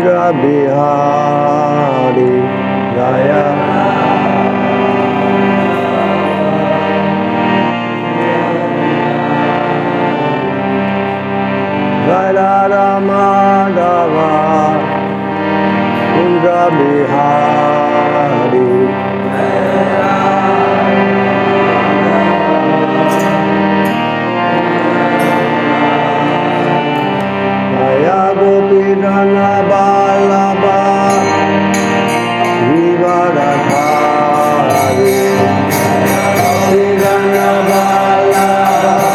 Kundra Bihari Jaya Radha Madhava Kundra Bihari Jaya Gopi Rana Balaba Viva Radhari Gopi Rana Balaba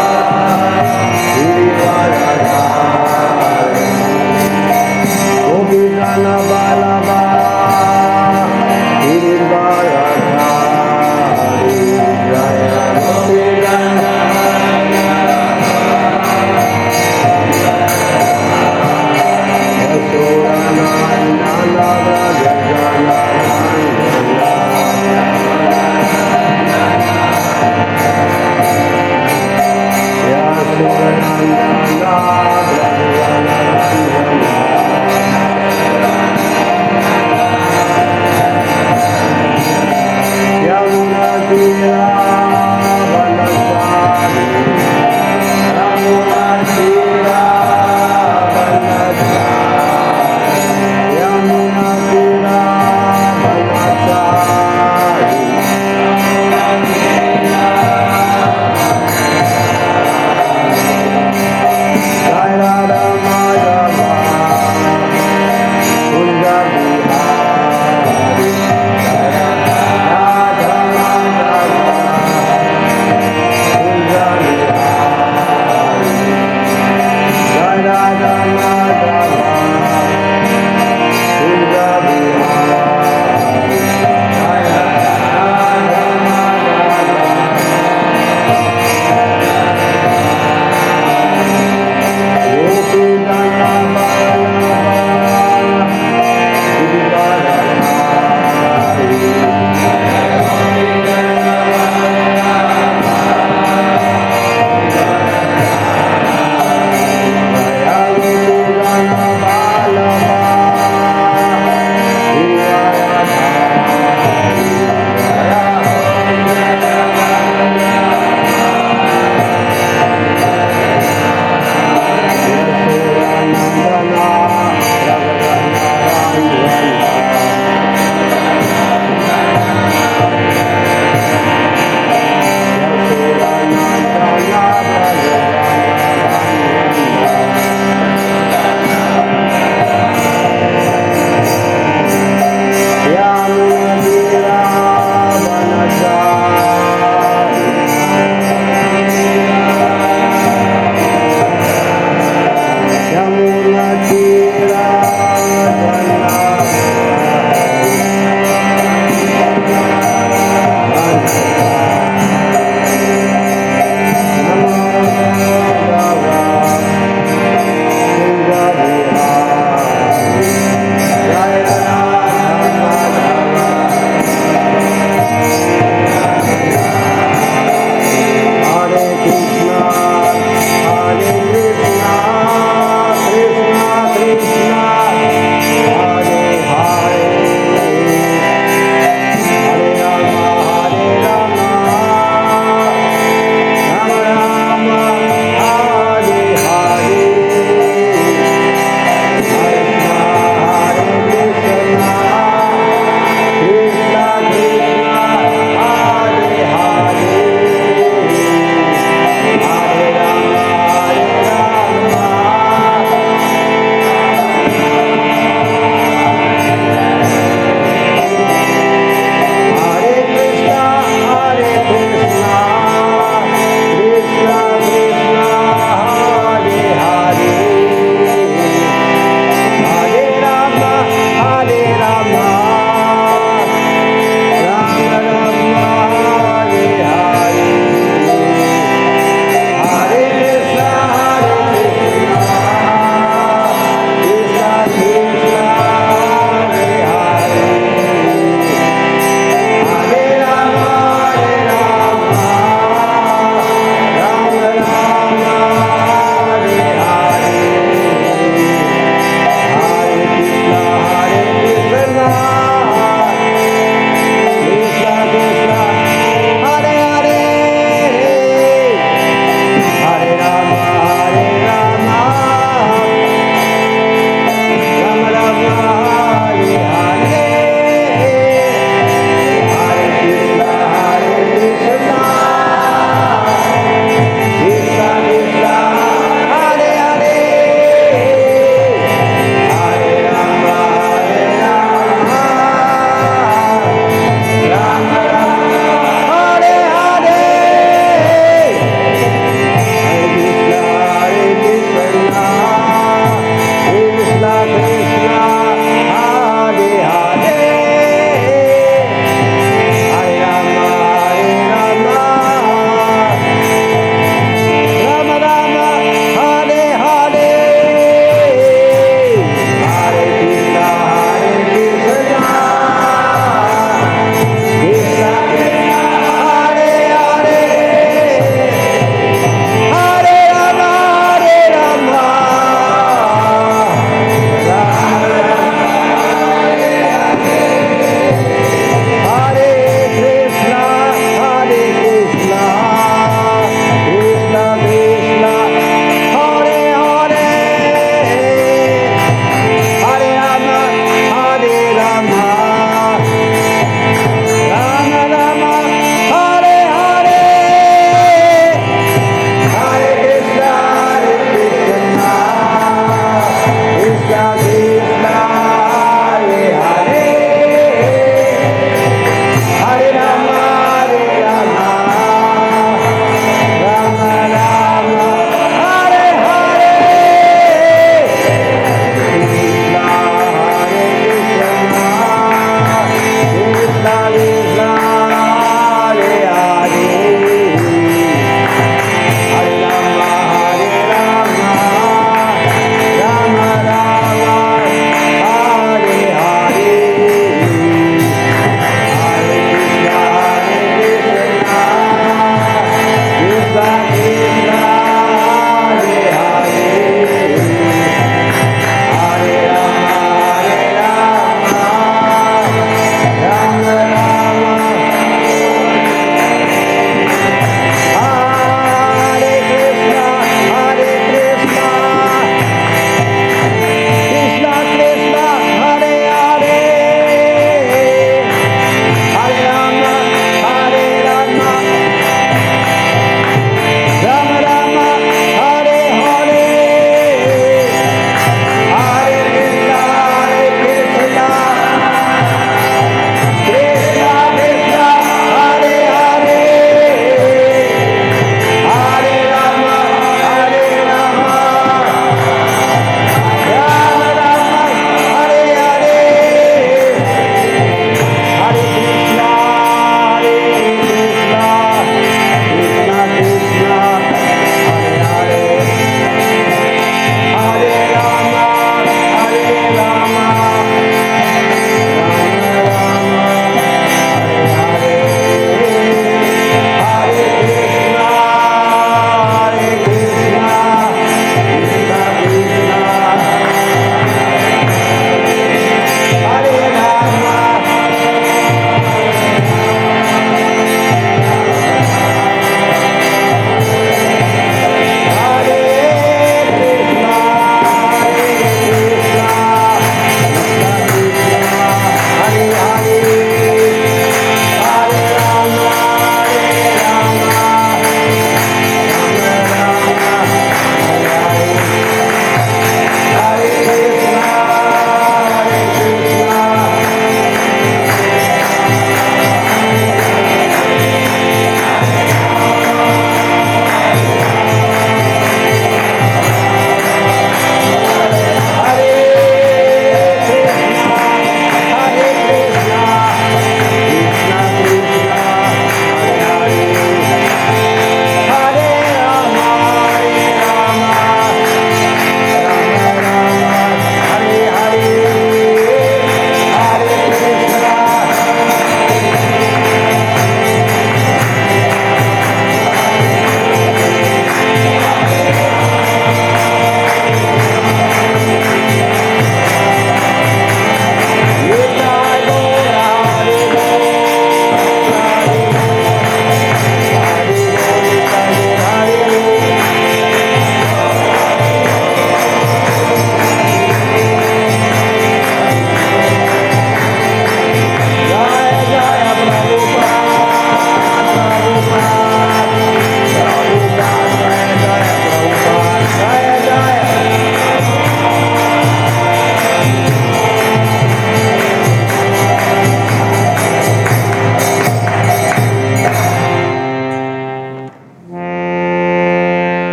Viva Radhari Gopi Rana Balaba Viva Radhari Jaya Gopi Rana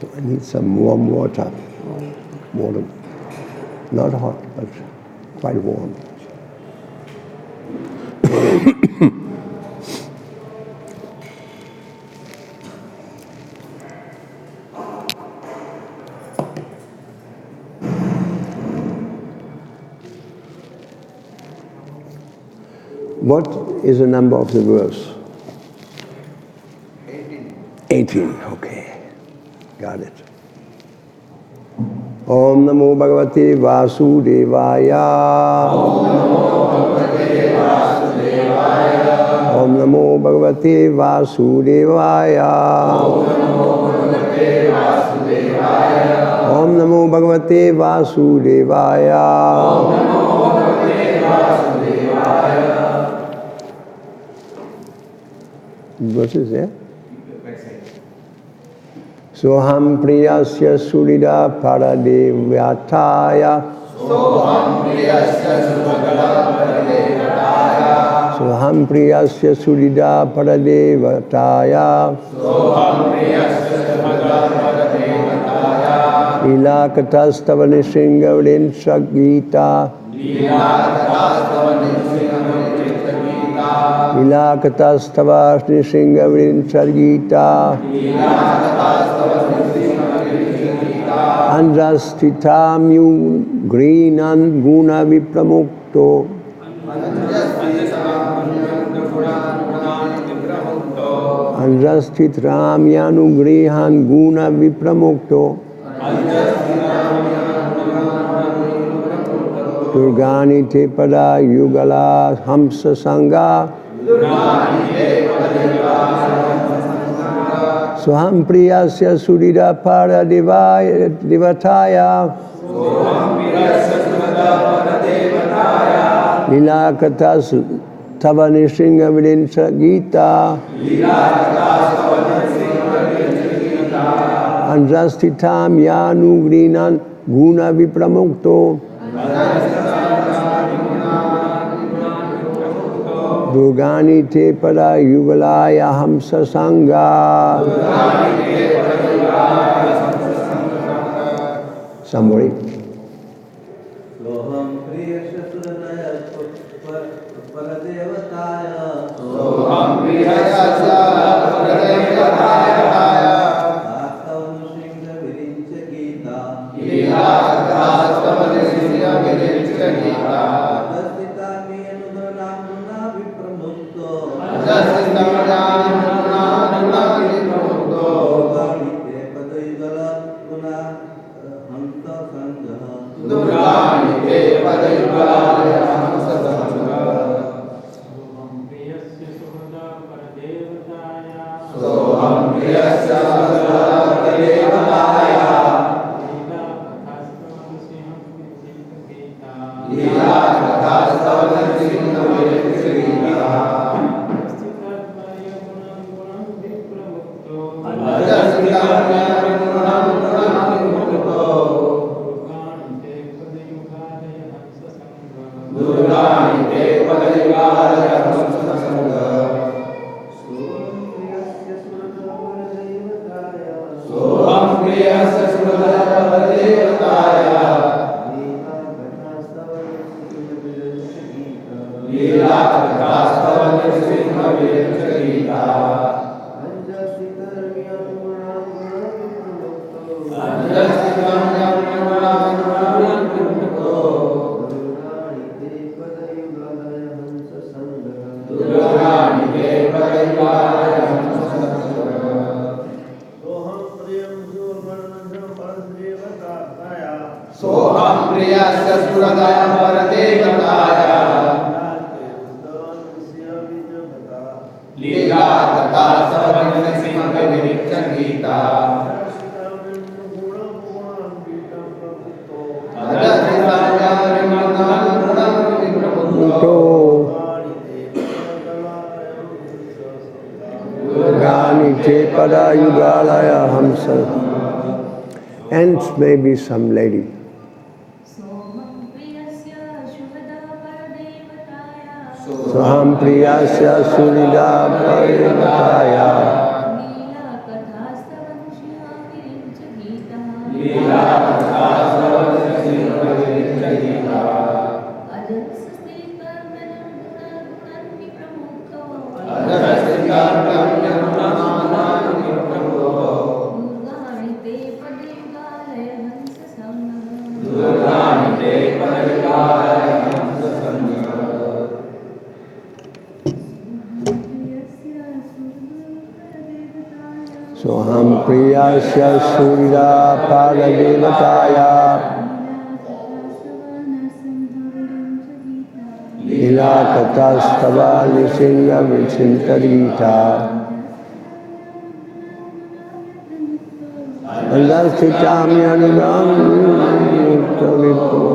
So I need some warm water. Water. Not hot, but quite warm. What is the number of the verse? 18. 18, okay. Got it. Om Namo Bhagavate Vasudevaya. Om Namo Bhagavate Vasudevaya. Om Namo Bhagavate Vasudevaya. What is there? Soham priyasya surida paradevataya. Soham priyasya surida paradevataya. Ilakatastava nisringavidin shagita. Ilakatastava nisringavidin shagita. Andrastitam grinan guna vipramukto. Andrastitram yanugrihan guna vipramukto. Durgani te pada yugala hamsa sangha. Soham priyasya surida para devataya. Lilakatas tava nisringa vidinsa gita. Andrastitam yanu grinan guna vipramukto. Durgani te pada yugalaya hamsa sangha. Somebody. Soham priyasya suradaya paradevataya. Soham priyasya paradevataya. Astavam singha virincha gita. Astavam singha virincha gita. And maybe some lady. Soham priyasya surida paradevataya. Soham priyasya surya padadevataya lila katastava nisinga vichintarita andastitami anugam yuktalito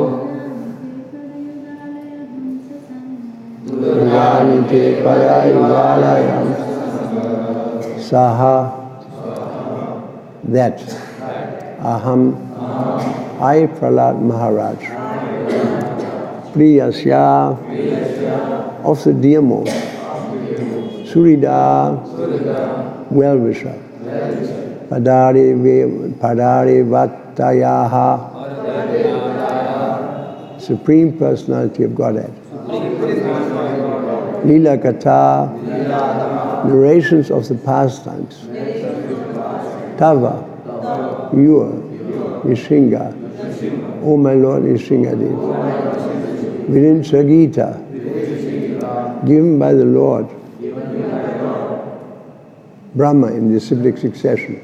durganite parayugalayam saha. That aham, I Prahlad Maharaj, priyasya, of the dearmost, surida, well-wisher, padari vatayaha, Supreme Personality of Godhead, lila katha, narrations of the pastimes, Tava, your, Nishinga, O my Lord Nishingadev, within Sagita, given by the Lord, Brahma in disciplic succession,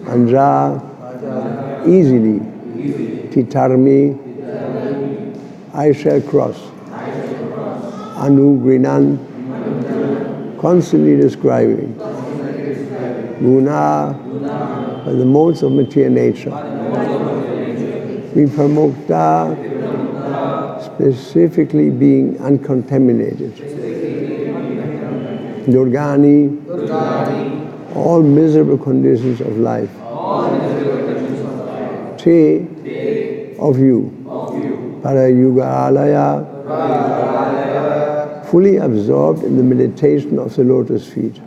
Anja, easily, Titarmi, I shall cross, Anugrinan, constantly describing, Guna, by the modes of material nature. Vipramukta, specifically being uncontaminated. Durgani, all miserable conditions of life. Te, of you. Parayuga alaya, fully absorbed in the meditation of the lotus feet.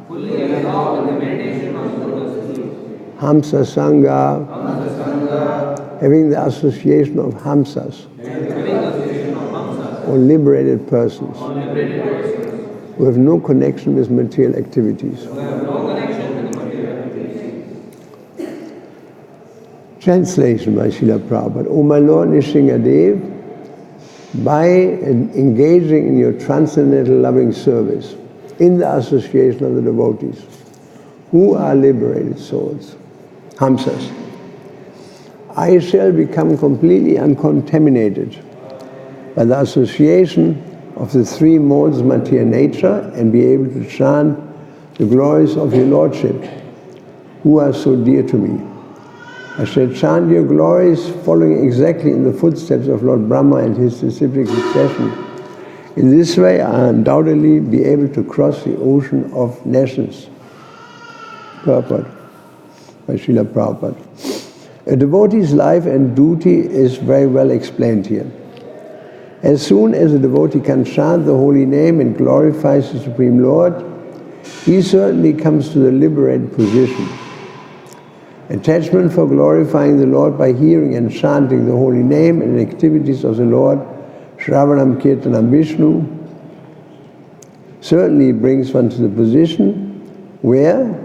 Hamsa Sangha, having the association of Hamsas, or liberated persons, who have no connection with material activities. Translation by Srila Prabhupada. O my Lord Nishingadev, by engaging in your transcendental loving service, in the association of the devotees, who are liberated souls, Hamsas, I shall become completely uncontaminated by the association of the three modes of material nature and be able to chant the glories of your Lordship, who are so dear to me. I shall chant your glories following exactly in the footsteps of Lord Brahma and his disciplic succession. In this way, I undoubtedly be able to cross the ocean of nations. Purport by Srila Prabhupada. A devotee's life and duty is very well explained here. As soon as a devotee can chant the holy name and glorifies the Supreme Lord, he certainly comes to the liberated position. Attachment for glorifying the Lord by hearing and chanting the holy name and activities of the Lord, Shravanam Kirtanam Vishnu, certainly brings one to the position where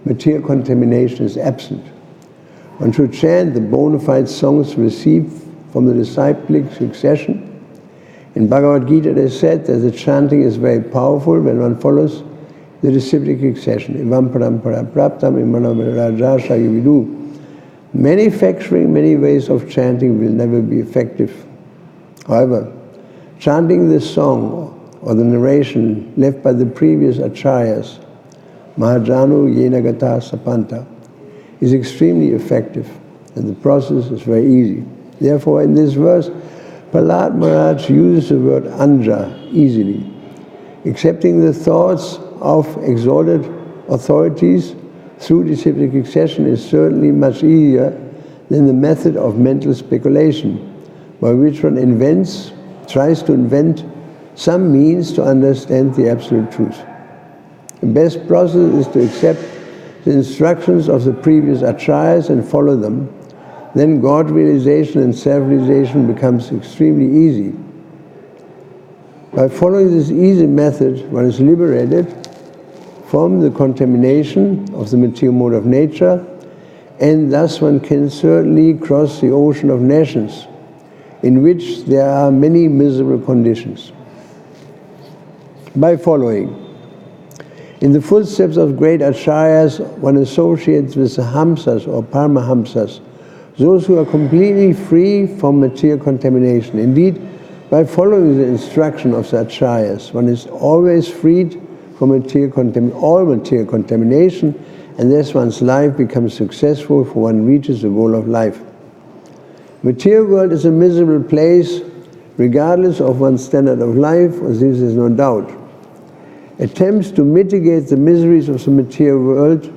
material contamination is absent. One should chant the bona fide songs received from the disciplic succession. In Bhagavad Gita it is said that the chanting is very powerful when one follows the disciplic succession. Evam parampara praptam imanavaraja vidu. Manufacturing many ways of chanting will never be effective. However, chanting this song or the narration left by the previous acharyas, Mahajanu Yenagata Sapanta, is extremely effective, and the process is very easy. Therefore, in this verse, Prahlad Maharaj uses the word anja, easily. Accepting the thoughts of exalted authorities through disciplic succession is certainly much easier than the method of mental speculation, by which one tries to invent some means to understand the absolute truth. The best process is to accept the instructions of the previous acharyas and follow them, then God realization and self-realization becomes extremely easy. By following this easy method, one is liberated from the contamination of the material mode of nature, and thus one can certainly cross the ocean of nations, in which there are many miserable conditions. By following in the footsteps of great acharyas, one associates with the hamsas or paramahamsas, those who are completely free from material contamination. Indeed, by following the instruction of the acharyas, one is always freed from all material contamination, and thus one's life becomes successful, for one reaches the goal of life. Material world is a miserable place, regardless of one's standard of life, this is no doubt. Attempts to mitigate the miseries of the material world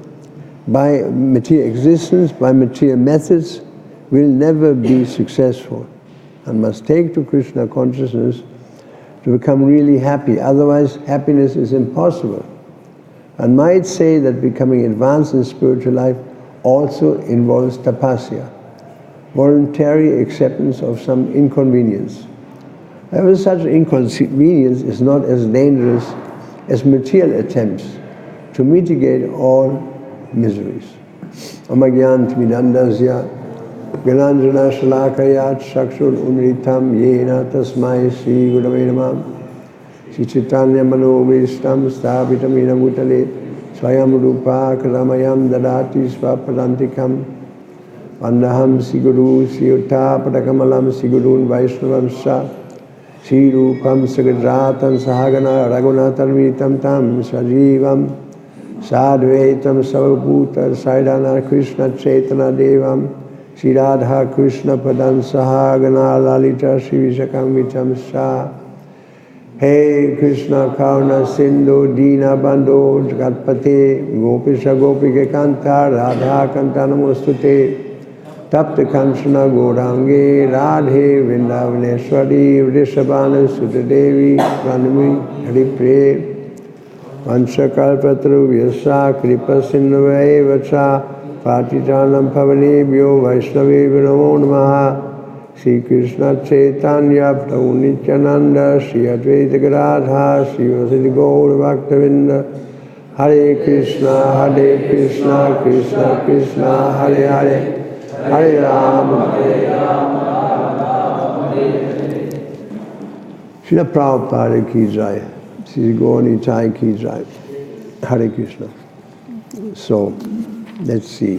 by material existence, by material methods, will never be successful. One must take to Krishna consciousness to become really happy, otherwise happiness is impossible. One might say that becoming advanced in spiritual life also involves tapasya, voluntary acceptance of some inconvenience. However, such inconvenience is not as dangerous as material attempts to mitigate all miseries. Amagyantamidandasya Gyananjana Shalakayat Shakshur Unritam Yena Tasmai Sri Gurave Namah Sri Chaitanya Manovistam Sthapitamina Bhutale Swayam Rupa Karamayam Dadati Svapadantikam Vandaham Siguru Siyuta Padakamalam Sigurun Vaishnavam Sa Sri Rupam Saгаджатам Sahagana Raghunatharvitam Tam Sajivam Sadvaitam Savabhuta Saidana Krishna Chaitana Devam Sri Radha Krishna Padan Sahagana Lalita Sri Vishakam Vitam Sa Hey Krishna Karuna Sindhu Dina Bandhu Jagatpate Gopisha Gopika Kanta Radha Kanta Namostute Tapta Kanchana Gaurangi Radhe Vrindavaneshwari Vrishabhana Sutadevi Pranami Haripre Vanchakalpatru Vyasa Kripa Sindhave Vacha Patitanam Pavanebhyo Vaishnavi Namo Namaha Sri Krishna Chaitanya Prabhu Nityananda Sri Advaita Gadadhara Sri Vasudhi Gaura Bhaktavinda Hare Krishna Krishna Krishna Hare Hare Hare Rama, Hare Rama, Srila Prabhupada ki jai, Sri Gaura Nitai ki jai, Hare Krishna. So, let's see.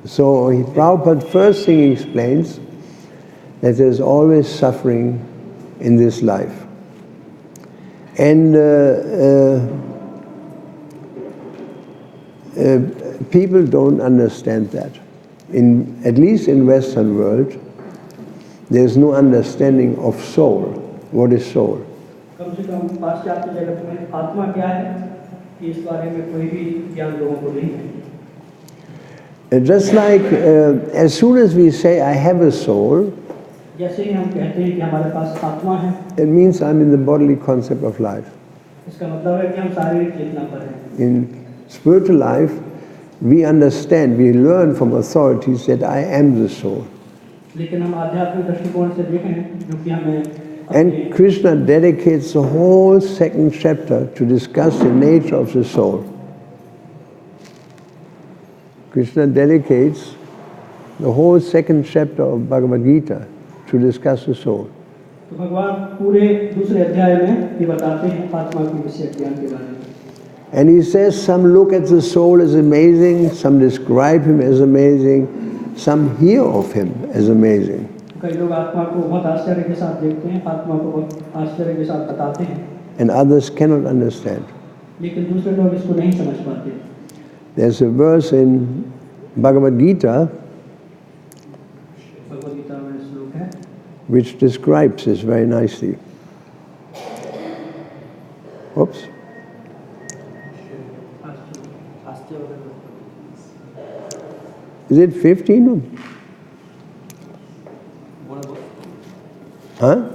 So, Prabhupada first thing explains that there's always suffering in this life. And people don't understand that. At least in Western world, there's no understanding of soul. What is soul? Just like as soon as we say I have a soul, it means I'm in the bodily concept of life. In spiritual life, we understand, we learn from authorities that I am the soul. And Krishna dedicates the whole second chapter to discuss the nature of the soul. Krishna dedicates the whole second chapter of Bhagavad Gita to discuss the soul. And he says some look at the soul as amazing, some describe him as amazing, some hear of him as amazing. And others cannot understand. There's a verse in Bhagavad Gita which describes this very nicely. Oops. Is it 15? Huh?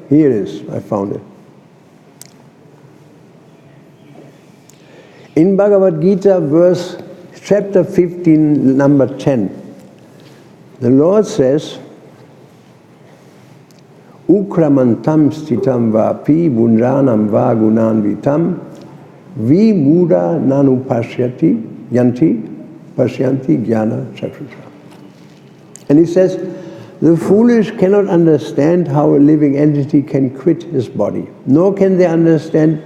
Here it is. I found it. In Bhagavad Gita, chapter 15, number 10, the Lord says, Ukramantam stitam vapi bunjanam va gunanvitam vimuda nanu pashyanti jnana chakshusa. And he says, the foolish cannot understand how a living entity can quit his body, nor can they understand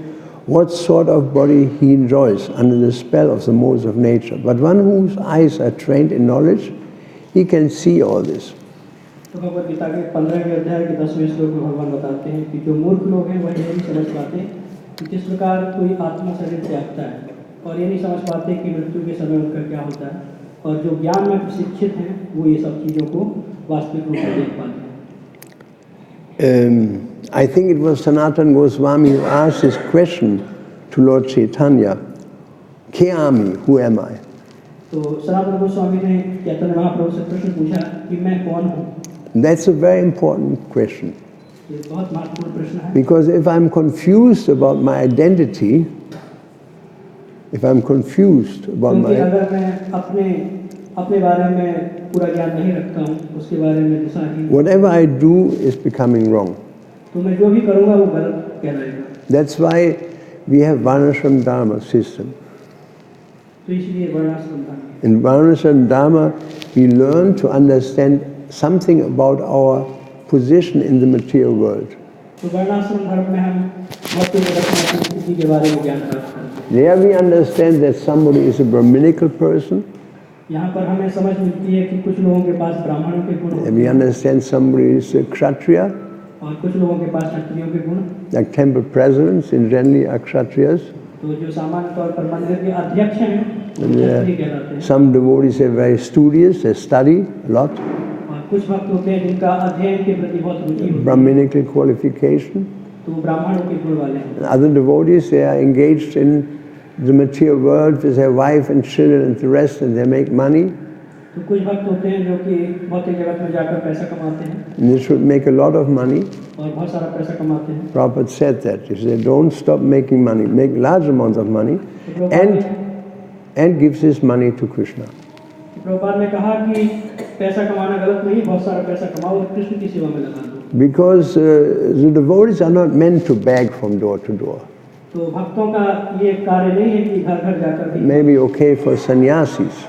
what sort of body he enjoys under the spell of the modes of nature. But one whose eyes are trained in knowledge, he can see all this. तो भगवद गीता के 15वें अध्याय के 10वें श्लोक में भगवान बताते हैं कि जो मूर्ख लोग हैं वह ये नहीं समझ पाते कि किस प्रकार कोई आत्मा शरीर त्यागता है, और ये नहीं समझ पाते कि मृत्यु के समय उनका क्या होता है, और जो ज्ञान में प्रशिक्षित हैं वो ये सब चीज़ों को वास्तविक रूप से देख पाते हैं। I think it was Sanatana Goswami who asked this question to Lord Chaitanya, Ke ami, who am I? तो सनातन गोस्वामी ने चैतन्य महाप्रभु से प्रश्न पूछा कि मैं कौन हूँ? That's a very important question. ये बहुत महत्वपूर्ण प्रश्न है। Because if I'm confused about my identity, if I'm confused about my... अगर मैं अपने बारे में पूरा ज्ञान नहीं रखता हूँ, उसके बारे में दिशाहीन, whatever I do is becoming wrong. तो मैं जो भी करूँगा वो गलत कहलाएगा। That's why we have Varnashram Dharma system. तो इसलिए वर्णाश्रम धर्म। In Varnashram Dharma, we learn to understand something about our position in the material world. तो वर्णाश्रम धर्म में हम मृत्यु में रखने की स्थिति के बारे में ज्ञान प्राप्त करते हैं। There we understand that somebody is a Brahminical person. यहाँ पर हमें समझ मिलती है कि कुछ लोगों के पास ब्राह्मणों के गुण होते And we हैं, understand somebody is a Kshatriya, और कुछ लोगों के पास क्षत्रियों के गुण। like temple presidents in generally are Kshatriyas. तो जो सामान्य तौर पर मंदिर के अध्यक्ष हैं वो क्षत्रिय कहलाते हैं। Some devotees are very studious, they study a lot, और कुछ भक्त होते हैं जिनका अध्ययन के प्रति बहुत रुचि होती है, Brahminical qualification. तो वो ब्राह्मणों के गुण वाले हैं। And other devotees, they are engaged in the material world with their wife and children and the rest, and they make money. तो कुछ भक्त होते हैं जो कि भौतिक जगत में जाकर पैसा कमाते हैं, And they should make a lot of money. और बहुत सारा पैसा कमाते हैं। Prabhupada said that. He said, don't stop making money. Make large amounts of money and gives this money to Krishna. Prabhupada ने कहा कि पैसा कमाना गलत नहीं, बहुत सारा पैसा कमाओ और कृष्ण की सेवा में लगा दो। Because the devotees are not meant to beg from door to door. तो भक्तों का ये कार्य नहीं है कि घर घर जाकर भी, Maybe okay for sannyasis.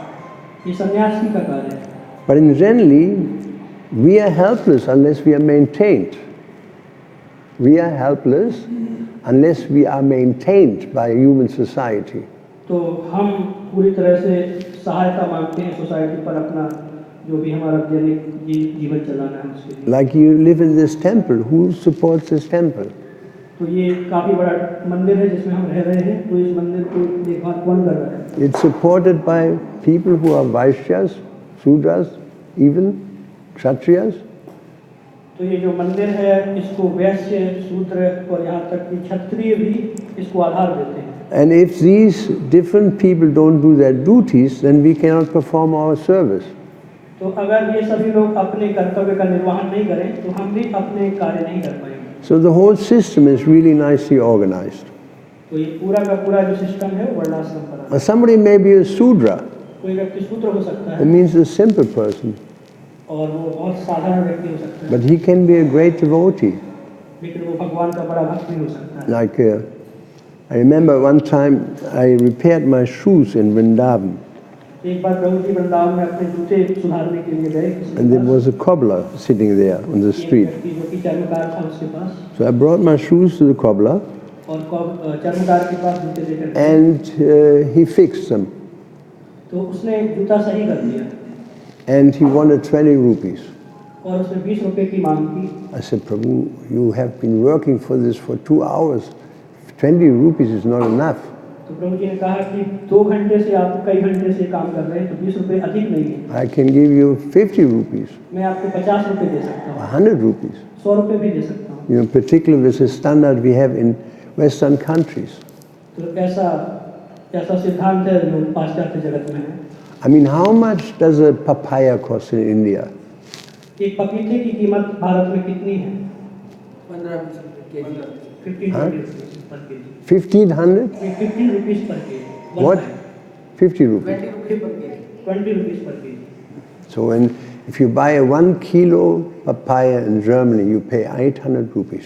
ये सन्यासी का कार्य है। But in generally, we are helpless unless we are maintained. We are helpless unless we are maintained by human society. तो हम पूरी तरह से सहायता मांगते हैं सोसाइटी पर, अपना जो भी हमारा दैनिक जीवन चलाना है उसके लिए। Like you live in this temple, who supports this temple? तो ये काफी बड़ा मंदिर है जिसमें हम रह रहे हैं, तो इस मंदिर को देखभाल कौन कर रहा है? It's supported by people who are Vaishyas, Sudras, even Kshatriyas. तो ये जो मंदिर है इसको वैश्य, शूद्र और यहाँ तक कि क्षत्रिय भी इसको आधार देते हैं। And if these different people don't do their duties, then we cannot perform our service. तो अगर ये सभी लोग अपने कर्तव्य का निर्वहन नहीं करें तो हम भी अपने कार्य नहीं कर पाएंगे। So the whole system is really nicely organized. तो ये पूरा का पूरा जो सिस्टम है वो वर्णाश्रम पर है। Somebody may be a Sudra. कोई व्यक्ति शूद्र हो सकता It है means a simple person. और वो बहुत साधारण व्यक्ति हो सकता है, But he can be a great devotee. लेकिन वो भगवान का बड़ा भक्त भी हो सकता है। Like I remember one time I repaired my shoes in Vrindavan. एक बार प्रभु जी वृंदावन में अपने जूते सुधारने के लिए गए किसी And के there pass. was a cobbler sitting there on the एक street. व्यक्ति जो कि चर्मकार था उसके पास, So I brought my shoes to the cobbler और चर्मकार के पास जूते लेकर गए। and he fixed them. तो उसने जूता सही कर दिया And he wanted 20 rupees. और उसने 20 रुपए की मांग की। I said, Prabhu, you have been working for this for 2 hours. 20 rupees is not enough. तो प्रभु जी ने कहा कि 2 घंटे से आप कई घंटे से काम कर रहे हैं, तो 20 रुपए अधिक नहीं है। I can give you 50 rupees, मैं आपको 50 रुपए दे सकता हूँ, 100 rupees. 100 रुपए भी दे सकता हूँ। You know, particularly with the standard we have in Western countries. तो ऐसा सिद्धांत है जो पाश्चात्य जगत में है। I mean, how much does a papaya cost in India? एक पपीते की कीमत भारत में कितनी है? 15 rupees per kg. 1,500? 15 rupees per kg. What? 50 rupees. 20 rupees per kg. So if you buy a 1 kilo papaya in Germany, you pay 800 rupees.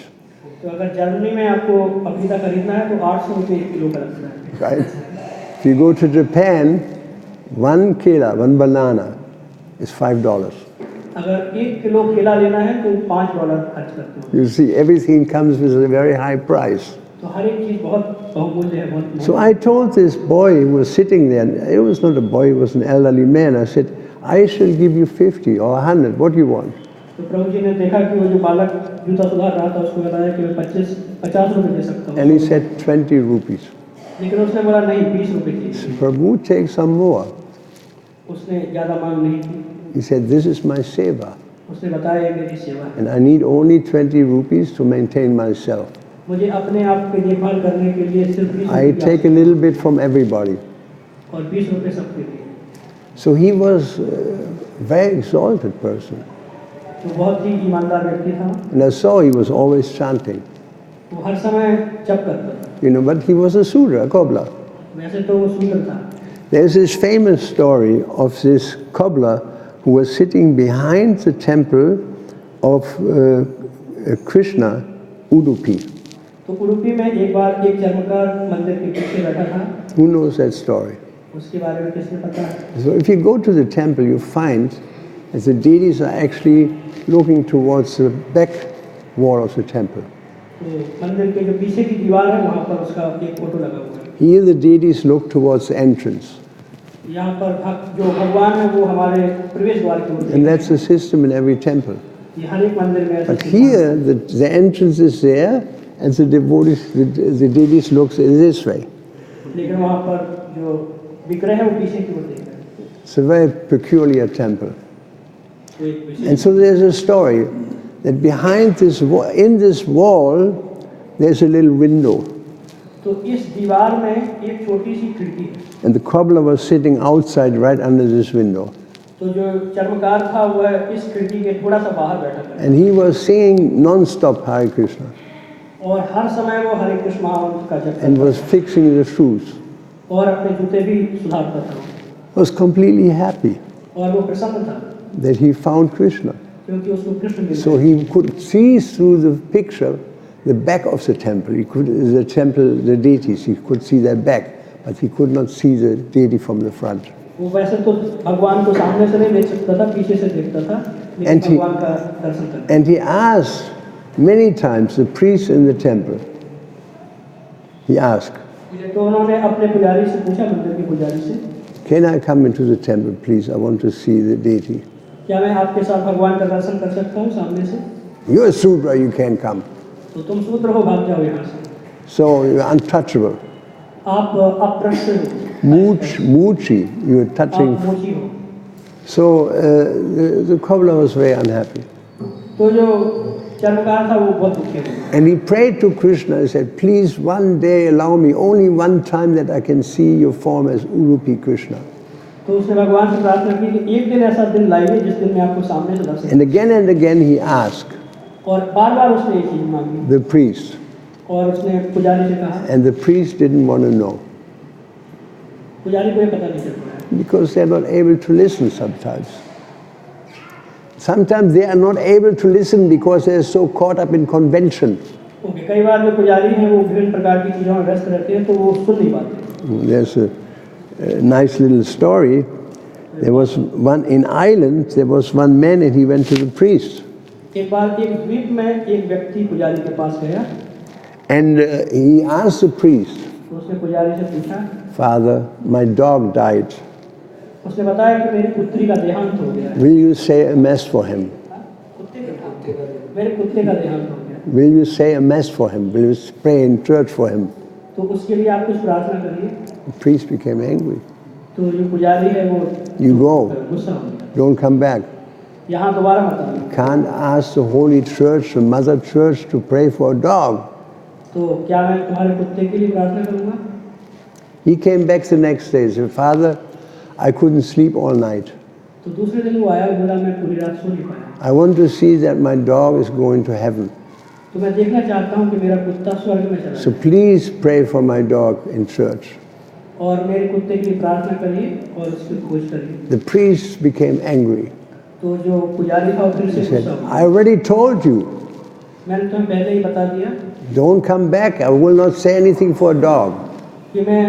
तो अगर Germany में आपको पपीता खरीदना है तो 800 रुपये 1 किलो का लगता है. Right? If you go to Japan, 1 kilo, 1 banana is $5. अगर 1 किलो केला लेना है तो $5 खर्च करते हो. You see, everything comes with a very high price. तो हर एक चीज़ बहुत बहुमूल्य है, बहुत So I told this boy who was sitting there, and it was not a boy, it was an elderly man, I said, I shall give you 50 or 100, what do you want? तो प्रभु जी ने देखा कि वो जो बालक जूता सुधार रहा था उसको बताया कि मैं 50 रुपये दे सकता हूँ. And he said 20 rupees. लेकिन उसने बोला नहीं 20 रुपये चाहिए. So Prabhu, take some more. उसने ज़्यादा मांग नहीं की. He said, this is my seva, उसने बताया ये मेरी सेवा है. and I need only 20 rupees to maintain myself. मुझे अपने आप की देखभाल करने के लिए सिर्फ 20 I take a little bit from everybody. और 20 रुपये सबके लिए. So he was a very exalted person. तो बहुत ही ईमानदार व्यक्ति था. And I saw he was always chanting. वो हर समय जप करता था. You know, but he was a Sudra, a cobbler. वैसे तो वो सुंदर था. There's this famous story of this cobbler who was sitting behind the temple of Krishna, Udupi. तो उडुपी में एक बार एक चर्मकार मंदिर के पीछे बैठा था. Who knows that story? उसके बारे में किसने पता है? So if you go to the temple, you find that the deities are actually looking towards the back wall of the temple. तो मंदिर के जो पीछे की दीवार है वहाँ पर उसका एक फोटो लगा हुआ है. Here the deities look towards the entrance. यहाँ पर जो भगवान है वो हमारे प्रवेश द्वार की ओर. And that's the system in every temple. ये हर एक मंदिर में ऐसा. But here the entrance is there and the devotees, the deities looks this way. लेकिन वहाँ पर जो विग्रह है वो पीछे की ओर देख रहा है. It's a very peculiar temple. तो एक विशेष. And so there's a story that behind this in this wall there's a little window. तो इस दीवार में एक छोटी सी खिड़की है. And the cobbler was sitting outside right under this window. तो जो चर्मकार था वह इस खिड़की के थोड़ा सा बाहर बैठा था. And he was singing non-stop Hare Krishna और हर समय वो हरे कृष्ण महामंत्र का जप and करता was fixing the shoes. और अपने जूते भी सुधारता था. Was completely happy और वो प्रसन्न था that he found Krishna. क्योंकि उसको कृष्ण मिल So गया. he could see through the picture the back of the temple. He could, the temple, the deities, he could see their back, but he could not see the deity from the front. वो वैसे तो भगवान को सामने से नहीं देख सकता था, पीछे से देखता था, लेकिन And he- भगवान का दर्शन करता. And he asked many times the priests in the temple. He asked, तो उन्होंने अपने पुजारी से पूछा, मंदिर के पुजारी से, can I come into the temple, please? I want to see the deity. क्या मैं आपके साथ भगवान का दर्शन कर सकता हूँ सामने से? You're a Sudra, you can't come. तो तुम शूद्र हो, भाग जाओ यहाँ से. So you're untouchable. आप अप्रश्न हो. Moochi, you're आप touching. मोची हो. So the cobbler was very unhappy. तो जो चर्मकार था वो बहुत दुखी हो. And he prayed to Krishna. He said, please one day allow me only one time that I can see your form as Udupi Krishna. तो उसने भगवान से प्रार्थना की कि एक दिन ऐसा दिन लाइए जिस दिन मैं आपको सामने से दर्शन. And again he asked और बार-बार उसने एक चीज मांगी. the priest. और उसने पुजारी से कहा. And the priest didn't want to know पुजारी को ये पता नहीं चल रहा है. because they're not able to listen sometimes. Sometimes they are not able to listen because they're so caught up in convention. Okay, कई बार जो पुजारी हैं वो विभिन्न प्रकार की चीज़ों में व्यस्त रहते हैं तो वो सुन नहीं पाते. There's a nice little story. There was one in Ireland, there was one man and he went to the priest. एक बार एक द्वीप में एक व्यक्ति पुजारी के पास गया. And he asked the priest, तो उसने पुजारी से पूछा. Father, my dog died. उसने बताया कि मेरी पुत्री का देहांत हो गया है. Will you say a mass for him? मेरे कुत्ते का देहांत हो गया. Will you say a mass for him? Will you pray in church for him? तो उसके लिए आप कुछ प्रार्थना करिए. The priest became angry. तो जो पुजारी है वो You go, गुस्सा हो गया. don't come back. यहाँ दोबारा मत आना. Can't ask the holy church, the mother church, to pray for a dog. तो क्या मैं तुम्हारे कुत्ते के लिए प्रार्थना करूँगा? He came back the next day. He said, Father, I couldn't sleep all night. तो दूसरे दिन वो आया, बोला मैं पूरी रात सो नहीं पाया. I want to see that my dog is going to heaven. तो मैं देखना चाहता हूँ कि मेरा कुत्ता स्वर्ग में चला So जाए। please pray for my dog in church. और मेरे कुत्ते के लिए प्रार्थना करिए और उसकी खोज करिए। The priest became angry. तो जो पुजारी था वो फिर He से said, गुस्सा हुआ। I already told you, मैंने तुम्हें पहले ही बता दिया don't come back. I will not say anything for a dog. कि मैं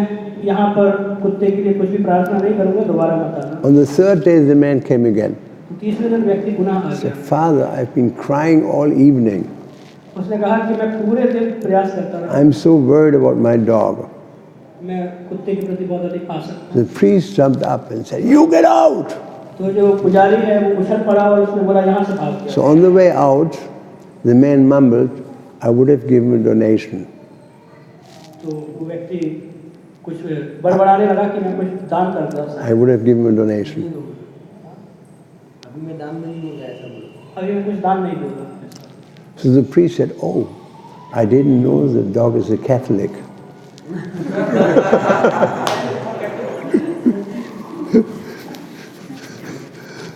यहाँ पर कुत्ते के लिए कुछ भी प्रार्थना नहीं करूँगा, दोबारा मत आना। On the third day, the man came again. तो तीसरे दिन व्यक्ति गुनाह आ He said, गया। Father, I've been crying all evening. उसने कहा कि मैं पूरे दिन प्रयास करता रहा, I'm so worried about my dog. मैं कुत्ते के प्रति बहुत अधिक आसक्त The हूँ। priest jumped up and said, you get out. तो जो पुजारी है वो उछल पड़ा और उसने बोला यहाँ से भाग So गया। on the way out, the man mumbled, I would have given a donation. तो वो व्यक्ति कुछ बड़बड़ाने लगा कि मैं कुछ दान करता। I would have given a donation. अभी मैं दाम नहीं लूँगा ऐसा बोला। अभी मैं कुछ दान नहीं दूंगा। So the priest said, oh, I didn't know the dog is a Catholic.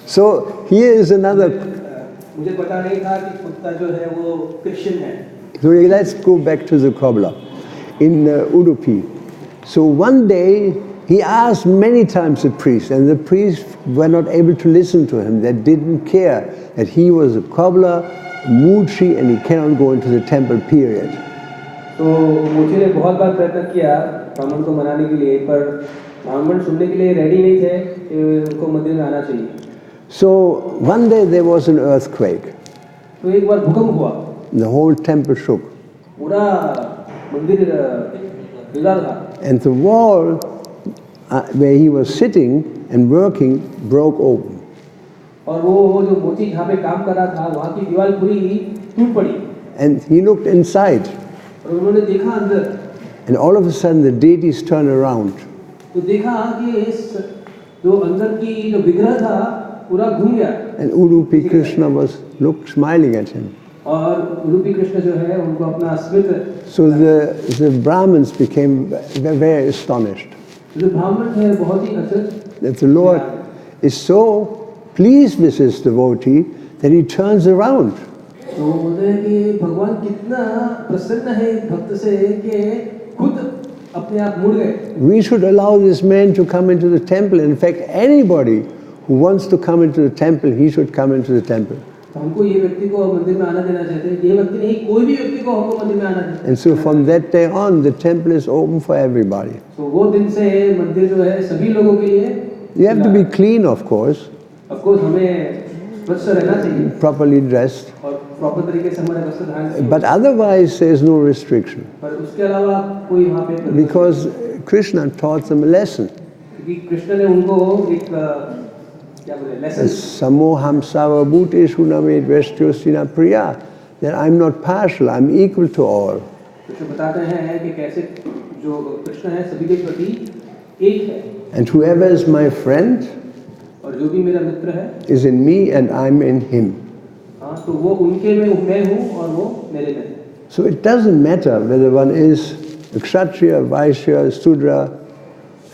So here is another. मुझे पता नहीं था कि कुत्ता जो है वो क्रिश्चियन है। So let's go back to the cobbler in Udupi. So one day he asked many times the priest, and the priests were not able to listen to him. They didn't care that he was a cobbler, Muchi, and he cannot go into the temple, period. तो मुझे ने बहुत बार प्रयत्न किया ब्राह्मण को मनाने के लिए, पर ब्राह्मण सुनने के लिए रेडी नहीं थे कि उनको मंदिर में आना चाहिए। So one day there was an earthquake. तो एक बार भूकंप हुआ, The whole temple shook. पूरा मंदिर हिला था And the wall where he was sitting and working broke open. और वो जो मोची जहाँ पे काम कर रहा था वहाँ की दीवार पूरी टूट पड़ी And he looked inside. और उन्होंने देखा अंदर, And all of a sudden the deities turned around. तो देखा कि इस जो अंदर की जो विग्रह था पूरा घूम गया And Udupi Krishna was smiling at him. और उडुपी कृष्ण जो है उनको अपना Smit. So the Brahmins became very astonished जो ब्राह्मण थे बहुत ही अचरज that the Lord is so pleased with his devotee that he turns around. तो बोलते हैं कि भगवान कितना प्रसन्न है इस भक्त से कि खुद अपने आप मुड़ गए। We should allow this man to come into the temple. In fact, anybody who wants to come into the temple, he should come into the temple. तो हमको ये व्यक्ति को मंदिर में आना देना चाहते हैं, ये व्यक्ति नहीं कोई भी व्यक्ति को हमको मंदिर में आना देना। And so from that day on, the temple is open for everybody. तो वो दिन से मंदिर जो है सभी लोगों के लिए। You have to be clean, of course, Of course हमें स्वच्छ रहना चाहिए properly dressed, और प्रॉपर तरीके से हमारे वस्त्र धारण चाहिए। but otherwise there is no restriction पर उसके अलावा कोई वहाँ पे because Krishna taught them a lesson. क्योंकि कृष्ण ने उनको एक क्या बोले lesson, Samoham savabhuteshu named vestyostina priya, that I'm not partial, I'm equal to all. Krishna बताते हैं कि कैसे जो कृष्ण है सभी के प्रति एक है And whoever is my friend और जो भी मेरा मित्र है is in me and I'm in him. हाँ तो वो उनके में मैं हूँ और वो मेरे में है। So it doesn't matter whether one is a kshatriya, vaishya, sudra,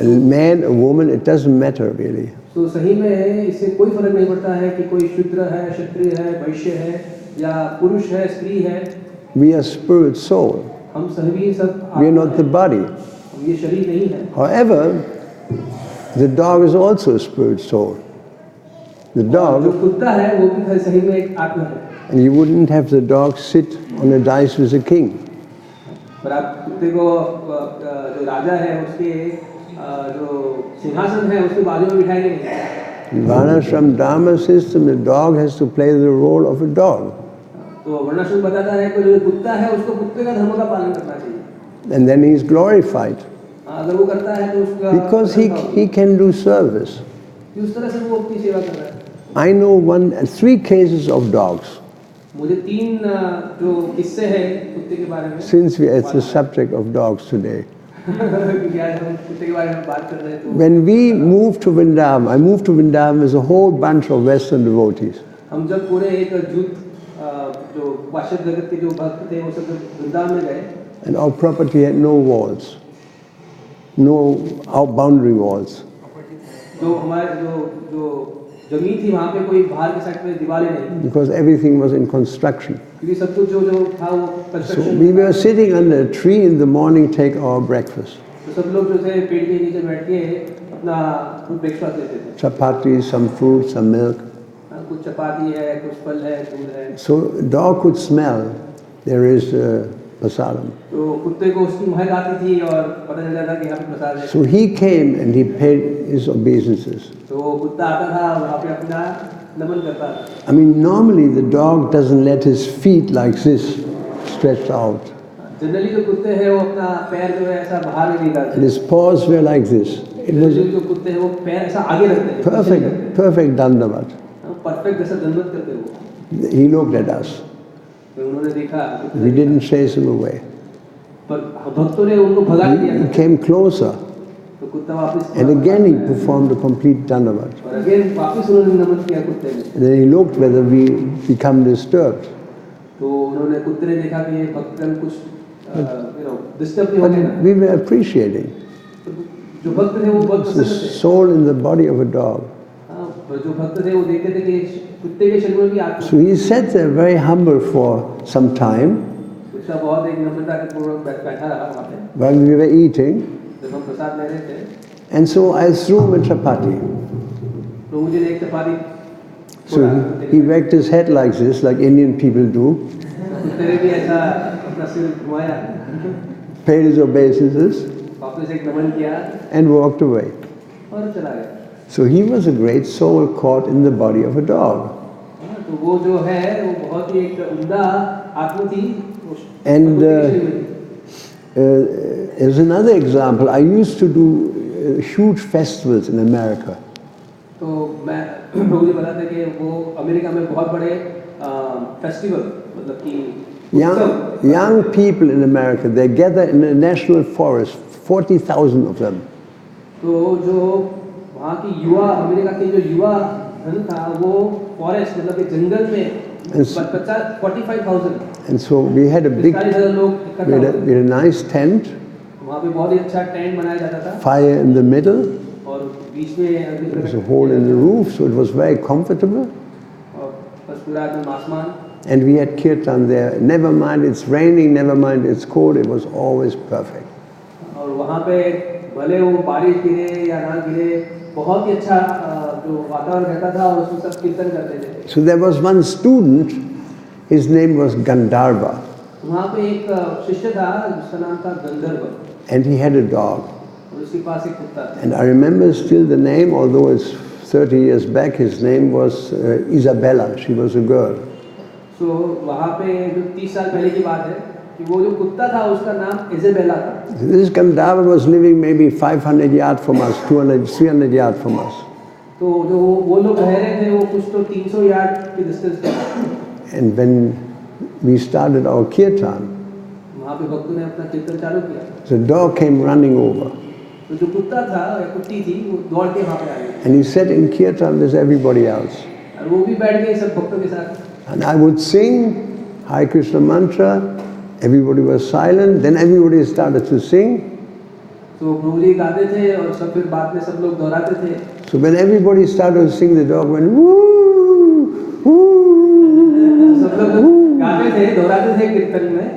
a man, a woman, it doesn't matter really. तो सही में इससे कोई फर्क नहीं पड़ता है कि कोई शूद्र है, क्षत्रिय है, वैश्य है या पुरुष है, स्त्री है। We are spirit soul. हम सभी सब We are not the body. हम ये शरीर नहीं है। However, the dog is also a spirit soul. The जो dog, कुत्ता है वो भी सही में एक आत्मा है। and you wouldn't have the dog sit on a dice with a king. पर आप कुत्ते को जो राजा है उसके जो सिंहासन है उसके बाजू में बिठाएंगे नहीं। In Varnashram Dharma system, the dog has to play the role of a dog. तो वर्णाश्रम बताता है कि जो कुत्ता है उसको कुत्ते का धर्म का पालन करना चाहिए। And then he is glorified अगर वो करता है तो उसका because he can do service. उस तरह से वो अपनी सेवा कर रहा है। I know three cases of dogs. मुझे तीन जो किस्से हैं कुत्ते के बारे में। Since it's the subject of dogs today. क्योंकि आज हम कुत्ते के बारे में बात कर रहे हैं तो When we moved to Vrindavan, I moved to Vrindavan with a whole bunch of Western devotees. हम जब पूरे एक जुट जो पाश्चात्य जगत के जो भक्त थे वो सब वृंदावन में गए And our property had no walls, no boundary walls. जो हमारे जो जमीन थी वहाँ पे कोई बाहर के साइड पे दीवारें नहीं Because everything was in construction. क्योंकि सब कुछ जो था वो So construction. we were sitting under a tree in the morning, take our breakfast. तो सब लोग जो थे पेड़ के नीचे बैठ के अपना ब्रेकफास्ट लेते थे। Chapati, some fruit, some milk. कुछ चपाती है, कुछ फल है, दूध है। So dog could smell there is prasadam. तो कुत्ते को उसकी महक आती थी और पता चल जाता कि यहाँ पे प्रसाद है। So he came and he paid his obeisances. तो कुत्ता आता था वहाँ पे अपना नमन करता था। I mean, normally the dog doesn't let his feet like this stretched out. Generally जो कुत्ते हैं वो अपना पैर जो है ऐसा बाहर नहीं निकालते। And his paws were like this. It was जो कुत्ते हैं वो पैर ऐसा आगे रखते हैं। perfect dandavat. परफेक्ट जैसा दंडवत करते हैं वो। He looked at us. तो उन्होंने देखा। We didn't chase him away. पर भक्तों ने उनको भगा दिया। He came closer. तो कुत्ता वापस। And again he performed a complete dandavat. और अगेन वापस उन्होंने नमन किया कुत्ते ने। And then he looked whether we become disturbed. तो उन्होंने कुत्ते ने देखा कि ये भक्तगण कुछ डिस्टर्ब नहीं हो But गया। we were appreciating. जो भक्त थे वो बहुत It's the पसंद थे। soul in the body of a dog. जो भक्त थे वो देखते थे कि कुत्ते के शरीर में भी आत्मा। So he sat there very humble for some time उसका बहुत एक नम्रता के पूर्वक बैठा रहा वहाँ पे। while we were eating. जब हम प्रसाद ले रहे थे। And so I threw him a chapati. तो मुझे एक चपाती। So he wagged his head like this, like Indian people do, कुत्ते ने भी ऐसा अपना सिर घुमाया। paid his obeisances, वापस एक नमन किया and walked away. और चला गया। So he was a great soul caught in the body of a dog. तो वो जो है वो बहुत ही एक उम्दा आत्मा थी। And as another example, I used to do huge festivals in America. तो मैं मुझे पता था कि वो अमेरिका में बहुत बड़े फेस्टिवल मतलब कि Young people in America, they gather in a national forest, 40,000 of them. तो जो वहाँ की युवा अमेरिका के जो युवा धन था वो फॉरेस्ट मतलब कि जंगल में 45,000। And so we had a big, we had a nice tent, वहाँ पे बहुत ही अच्छा टेंट बनाया जाता था fire in the middle, और बीच में there was a hole in the roof, so it was very comfortable. और बस पूरा एकदम आसमान। And we had kirtan there. Never mind it's raining, never mind it's cold, it was always perfect. और वहाँ पे भले वो बारिश गिरे या ना गिरे बहुत ही अच्छा जो वातावरण रहता था और उसमें सब कीर्तन करते थे। So there was one student, his name was Gandharva, वहाँ पे एक शिष्य था जिसका नाम था गंधर्व and he had a dog. और उसके पास एक कुत्ता था। And I remember still the name, although it's 30 years back, his name was Isabella, she was a girl. So वहाँ पे जो 30 साल पहले की बात है कि वो जो कुत्ता था उसका नाम इज़ाबेला था। This Gandharva was living maybe 500 yards from us, 200, 300 yards from us. तो जो वो लोग रह रहे थे वो कुछ तो 300 यार्ड की डिस्टेंस पे था। And when we started our kirtan, वहाँ पे भक्तों ने अपना कीर्तन चालू किया। the dog came running over. तो जो कुत्ता था या कुत्ती थी वो दौड़ के वहाँ पे आ गई। And he sat in kirtan with everybody else. और वो भी बैठ गई सब भक्तों के साथ। And I would sing Hare Krishna mantra, everybody was silent, then everybody started to sing. तो प्रभु जी गाते थे और सब फिर बाद में सब लोग दोहराते थे। So when everybody started to sing, the dog went woo, woo. सब लोग गाते थे दोहराते थे कीर्तन में।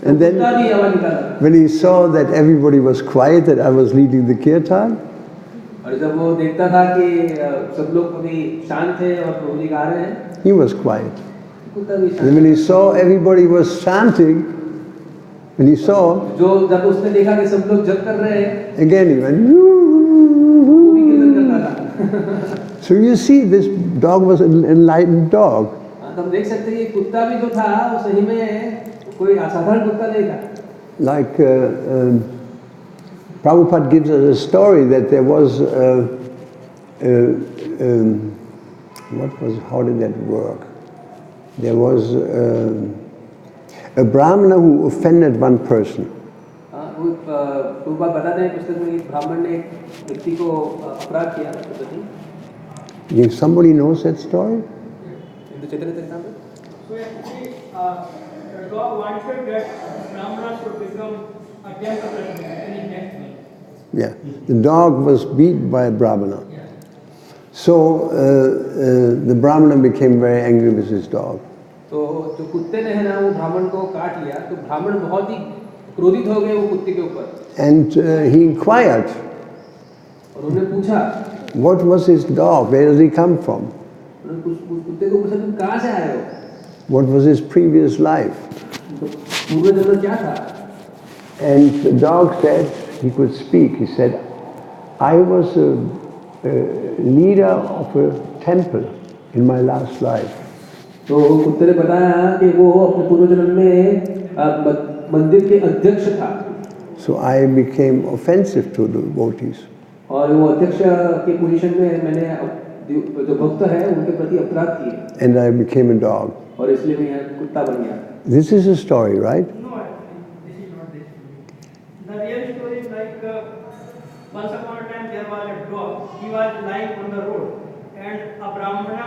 And then कुत्ता भी आवाज निकाला। when he saw that everybody was quiet, that I was leading the kirtan, और जब वो देखता था कि सब लोग अभी शांत थे और प्रभु जी गा रहे हैं, he was quiet. कुत्ता भी And शांत। when he saw everybody was chanting, when he saw, जो जब उसने देखा कि सब लोग जप कर रहे हैं, again he went वो woo. भी कीर्तन करता था। So you see, this dog was an enlightened dog. तो हम देख सकते हैं कि कुत्ता भी जो था वो सही में कोई असाधारण कुत्ता नहीं था। Like Prabhupada gives us a story that there was how did that work? There was a Brahmana who offended one person. Prabhupada बताते हैं पुस्तक में कि ब्राह्मण ने एक व्यक्ति को अपराध किया उसके प्रति। If somebody knows that story? Hindu Chaitanya Charitamrita. So actually, the dog wanted that Brahmana should become a temple in his next way. Yeah, the dog was beat by a Brahmana. So the Brahmana became very angry with his dog. तो जो कुत्ते ने है ना वो ब्राह्मण को काट लिया, तो ब्राह्मण बहुत ही क्रोधित हो गए वो कुत्ते के ऊपर, And he inquired, और उन्होंने पूछा, what was his dog? Where does he come from? उन्होंने कुत्ते को पूछा, तुम कहाँ से आए हो? What was his previous life? तो पूर्व जन्म क्या था? And the dog said, he could speak, he said, I was a leader of a temple in my last life. तो कुत्ते ने बताया कि वो अपने पूर्व जन्म में मंदिर के अध्यक्ष था, So I became offensive to the devotees. और वो अध्यक्ष की पोजीशन में मैंने जो भक्त है उनके प्रति अपराध किए, And I became a dog. और इसलिए मैं कुत्ता बन गया। This is a story, right? No, this is not this story. The real story is like once upon a time there was a dog. He was lying on the road, and a brahmana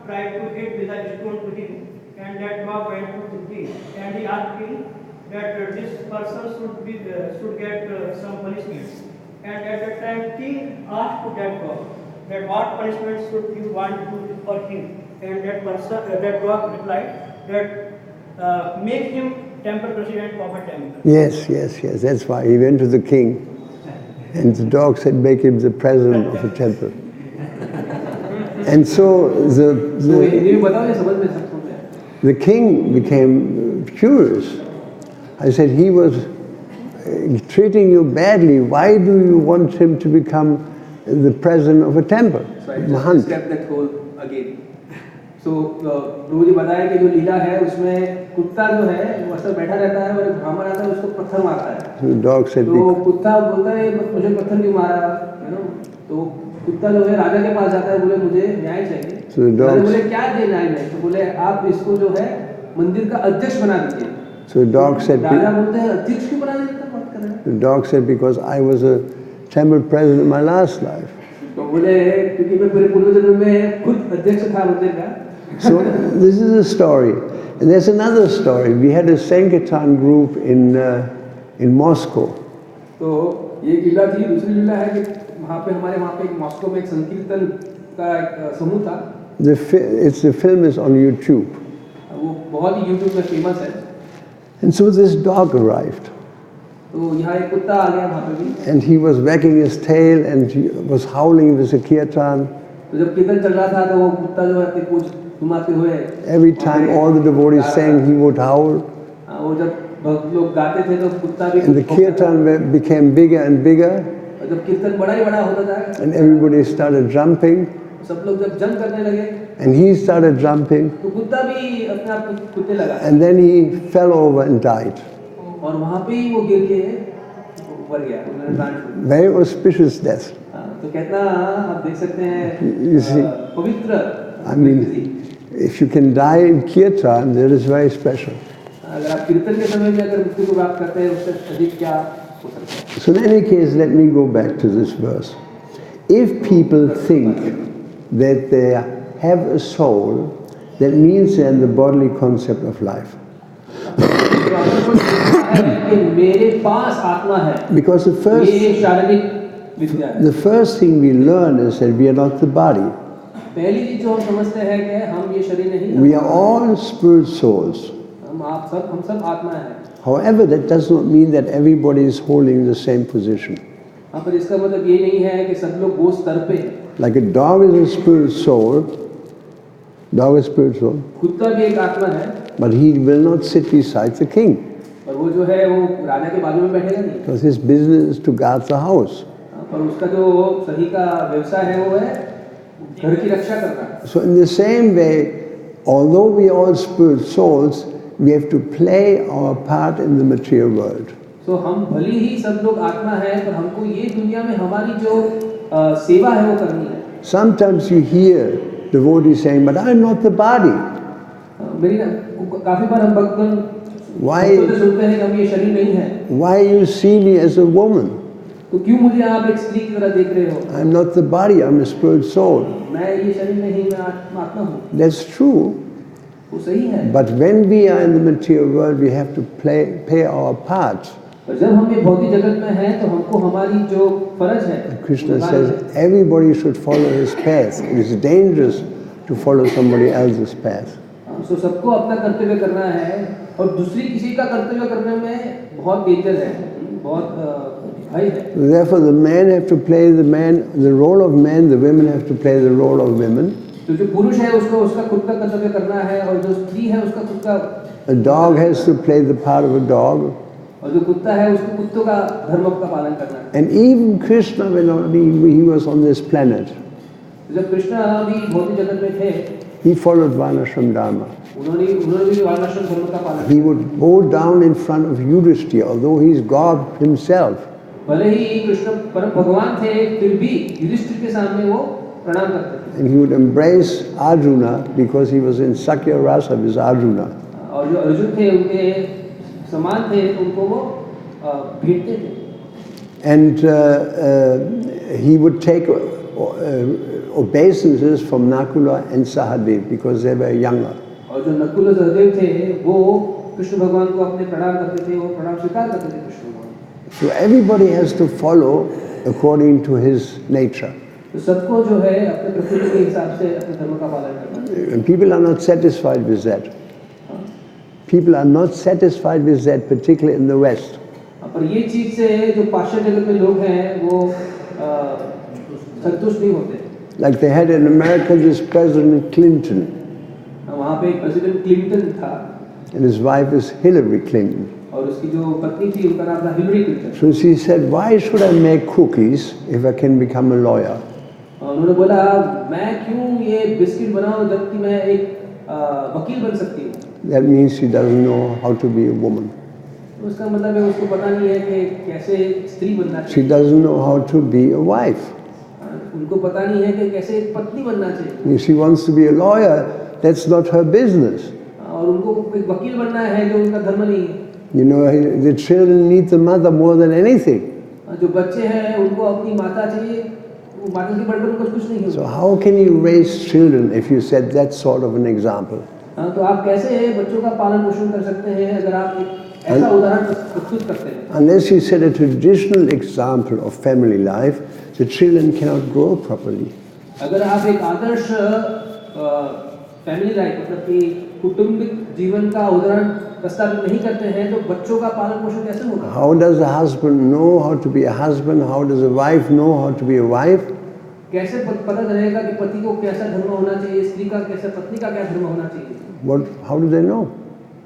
tried to hit with a stone to him, and that dog went to the king, and he asked him that this person should get some punishment. And at that time, king asked to that dog that what punishment should you want to for him, and that dog replied that make him temple president of a temple. Yes, yes, yes. That's why he went to the king. And the dog said, make him the president of the temple. And so the king became furious. I said, he was treating you badly. Why do you want him to become the president of a temple? So I just described that whole again. So प्रभु जी बताया कि जो लीला है उसमें कुत्ता जो है वो अक्सर बैठा रहता है और एक ब्राह्मण आता है उसको पत्थर मारता है। So the dog said, तो कुत्ता बोलता है मुझे पत्थर क्यों मारा, तो कुत्ता जो है राजा के पास जाता है, बोले मुझे न्याय चाहिए। So the dog बोले क्या दे न्याय में, तो बोले आप इसको जो है मंदिर का अध्यक्ष बना दीजिए। So the dog said, राजा बोलते हैं अध्यक्ष क्यों बना दीजिए, बात कर रहे हैं। the dog said, because I was a temple president in my last life. तो बोले क्योंकि मैं पूरे पूर्व जन्म में खुद अध्यक्ष था मंदिर का। So this is a story. And there's another story. We had a Sankirtan group in Moscow. तो ये लीला थी, दूसरी लीला है कि वहाँ पे एक मॉस्को में एक संकीर्तन का एक समूह था। The film is on YouTube. वो बहुत ही YouTube में फेमस है। And so this dog arrived. तो यहाँ एक कुत्ता आ गया वहाँ पे भी। And he was wagging his tail and he was howling with the kirtan. तो जब कीर्तन चल रहा था तो वो कुत्ता जो है अपनी पूंछ घुमाते हुए, Every time all the devotees sang, he would howl. वो जब भक्त लोग गाते थे तो कुत्ता भी, And the kirtan became bigger and bigger. और जब कीर्तन बड़ा ही बड़ा होता था, And everybody started jumping. सब लोग जब जंप करने लगे, And he started jumping. तो कुत्ता भी अपने आप कुत्ते लगा, And then he fell over and died. और वहाँ पे ही वो गिर के ऊपर गया, उन्होंने प्राण छोड़ दिए। Very auspicious death. तो कहता आप देख सकते हैं You see, पवित्र, I mean, if you can die in kirtan, that is very special. अगर आप कीर्तन के समय में अगर मृत्यु को प्राप्त करते हैं उससे अधिक क्या हो सकता है। So in any case, let me go back to this verse. If people think that they have a soul, that means they are in the bodily concept of life. मेरे पास आत्मा है, Because ये शारीरिक विद्या है। the first thing we learn is that we are not the body. पहली चीज जो हम समझते हैं कि हम ये शरीर नहीं, We are all spirit souls. हम सब आत्मा है। However, that does not mean that everybody is holding the same position. हाँ, पर इसका मतलब ये नहीं है कि सब लोग वो स्तर पे हैं। Like a dog is a spirit soul, dog is spirit soul, कुत्ता भी एक आत्मा है, but he will not sit beside the king. और वो जो है वो राजा के बाजू में बैठेगा नहीं, Because his business is to guard the house. पर उसका जो सही का व्यवसाय है वो है घर की रक्षा करना। So in the same way, although we are all spirit souls, we have to play our part in the material world. तो हम भले ही सब लोग आत्मा है, पर हमको ये दुनिया में हमारी जो सेवा है वो करनी है। Sometimes you hear devotees saying, but I am not the body. मेरी काफी बार हम भक्तगण से सुनते हैं कि हम ये शरीर नहीं है। Why you see me as a woman? तो क्यों मुझे आप एक स्त्री की तरह देख रहे हो? I am not the body, I am a spirit soul. मैं ये शरीर नहीं, मैं आत्मा हूँ। That's true. वो सही है। But when we are in the material world, we have to pay our part. पर जब हम ये भौतिक जगत में हैं तो हमको हमारी जो फर्ज है, Krishna says everybody should follow his path. It is dangerous to follow somebody else's path. सो सबको अपना कर्तव्य करना है और दूसरी किसी का कर्तव्य करने में बहुत डेंजर है, बहुत भय है। Therefore, the men have to play the role of men. The women have to play the role of women. तो जो पुरुष है उसको उसका खुद का कर्तव्य करना है और जो स्त्री है उसका खुद का। A dog has to play the part of a dog. और जो कुत्ता है उसको कुत्तों का धर्म का पालन करना है। And even Krishna, when he was on this planet, जब कृष्ण भी भौतिक जगत में थे, he followed Varnashram Dharma. उन्होंने भी वर्णाश्रम धर्म का पालन। He would bow down in front of Yudhishthira, although he is God himself. भले ही कृष्ण परम भगवान थे, फिर भी युधिष्ठिर के सामने वो प्रणाम करते थे। And he would embrace Arjuna because he was in Sakya Rasa with Arjuna. और जो अर्जुन थे उनके समान थे, उनको वो भेंटते थे। And he would take obeisances from Nakula and Sahadev because they were younger. और जो नकुल और सहदेव थे वो कृष्ण भगवान को अपने प्रणाम करते थे, वो प्रणाम स्वीकार करते थे कृष्ण भगवान। So everybody has to follow according to his nature. तो सबको जो है अपने प्रकृति के हिसाब से अपने धर्म का पालन करना है। And people are not satisfied with that. People are not satisfied with that, particularly in the West. पर ये चीज से जो पाश्चात्य जगत में लोग हैं वो संतुष्ट नहीं होते। Like they had in America this President Clinton. वहाँ पे एक प्रेसिडेंट क्लिंटन था। And his wife is Hillary Clinton. और उसकी जो पत्नी थी उनका नाम था Hillary Clinton. So she said, why should I make cookies if I can become a lawyer? उन्होंने बोला मैं क्यों ये बिस्किट बनाऊं जबकि मैं एक वकील बन सकती हूँ। That means she doesn't know how to be a woman. उसका मतलब है उसको पता नहीं है कि कैसे स्त्री बनना चाहिए। She doesn't know how to be a wife. उनको पता नहीं है कि कैसे एक पत्नी बनना चाहिए। If she wants to be a lawyer, that's not her business. और उनको एक वकील बनना है जो उनका धर्म नहीं है। You know, the children need the mother more than anything. जो बच्चे हैं उनको अपनी माता चाहिए, वो माता से बढ़कर उनको कुछ नहीं है। So how can you raise children if you set that sort of an example? तो आप कैसे बच्चों का पालन पोषण कर सकते हैं अगर आप एक ऐसा उदाहरण प्रस्तुत करते हैं? Unless you set a traditional example of family life, the children cannot grow properly. अगर आप एक आदर्श फैमिली लाइफ मतलब कि कुटुंबिक जीवन का उदाहरण प्रस्तावित नहीं करते हैं तो बच्चों का पालन पोषण कैसे होगा? How does a husband know how to be a husband? How does a wife know how to be a wife? कैसे पता चलेगा कि पति को कैसा धर्म होना चाहिए, स्त्री का कैसा, पत्नी का क्या धर्म होना चाहिए? How do they know?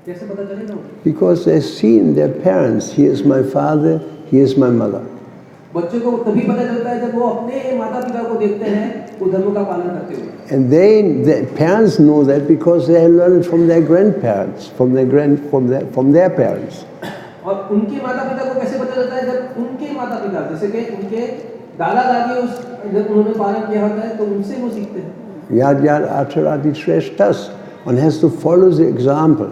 कैसे पता चलेगा? Because they've seen their parents. He is my father, he is my mother. बच्चों को तभी पता चलता है जब वो अपने माता पिता को देखते हैं वो धर्म का पालन करते हुए। And the parents know that because they learned it from their grandparents, from their parents. और उनके माता पिता को कैसे पता चलता है जब उनके माता पिता जैसे कि उनके दादा दादी जब उन्होंने पालन किया होता है तो उनसे वो सीखते हैं। Yad yad acharati shreshtas. One has to follow the example.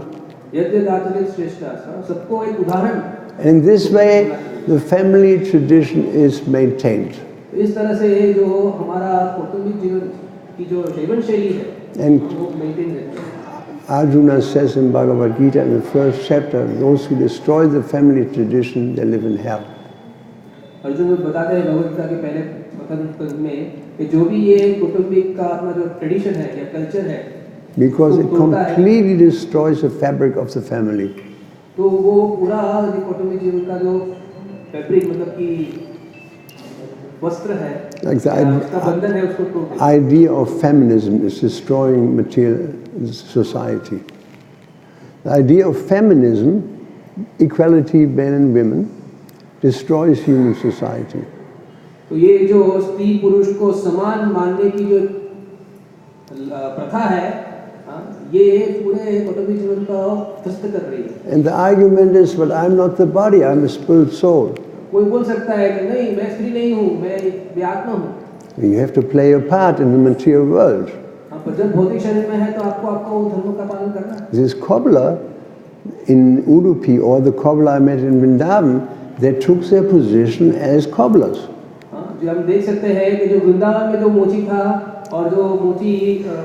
यद यद आचरित श्रेष्ठा, सबको एक उदाहरण। And in this way, the family tradition is maintained. इस तरह से जो हमारा कौटुंबिक जीवन की जो जीवन शैली है वो मेंटेन रहती है। Arjuna says in Bhagavad Gita in the first chapter, those who destroy the family tradition, they live in hell. Arjun बताते हैं भगवद गीता के पहले पद में कि जो भी ये कौटुंबिक का अपना जो ट्रेडिशन है या कल्चर है, because it completely destroys the fabric of the family. तो वो पूरा कौटुंबिक जीवन का जो फैब्रिक मतलब कि वस्त्र है, Like उसका बंधन है उसको तोड़ देता है। idea of feminism is destroying material society. The idea of feminism, equality men and women, destroys human society. तो ये जो स्त्री पुरुष को समान मानने की जो प्रथा है, ये पूरे कौटुंबिक जीवन का ध्वस्त कर रही है। And the argument is, but I'm not the body, I'm a spirit soul. कोई बोल सकता है कि नहीं मैं स्त्री नहीं हूँ, मैं आत्मा हूँ। You have to play a part in the material world. पर जब भौतिक शरीर में है तो आपको आपका धर्म का पालन करना है। This cobbler in Udupi or the cobbler I met in Vrindavan, they took their position as cobblers. जो हम देख सकते हैं कि जो वृंदावन में जो मोची था और जो मोची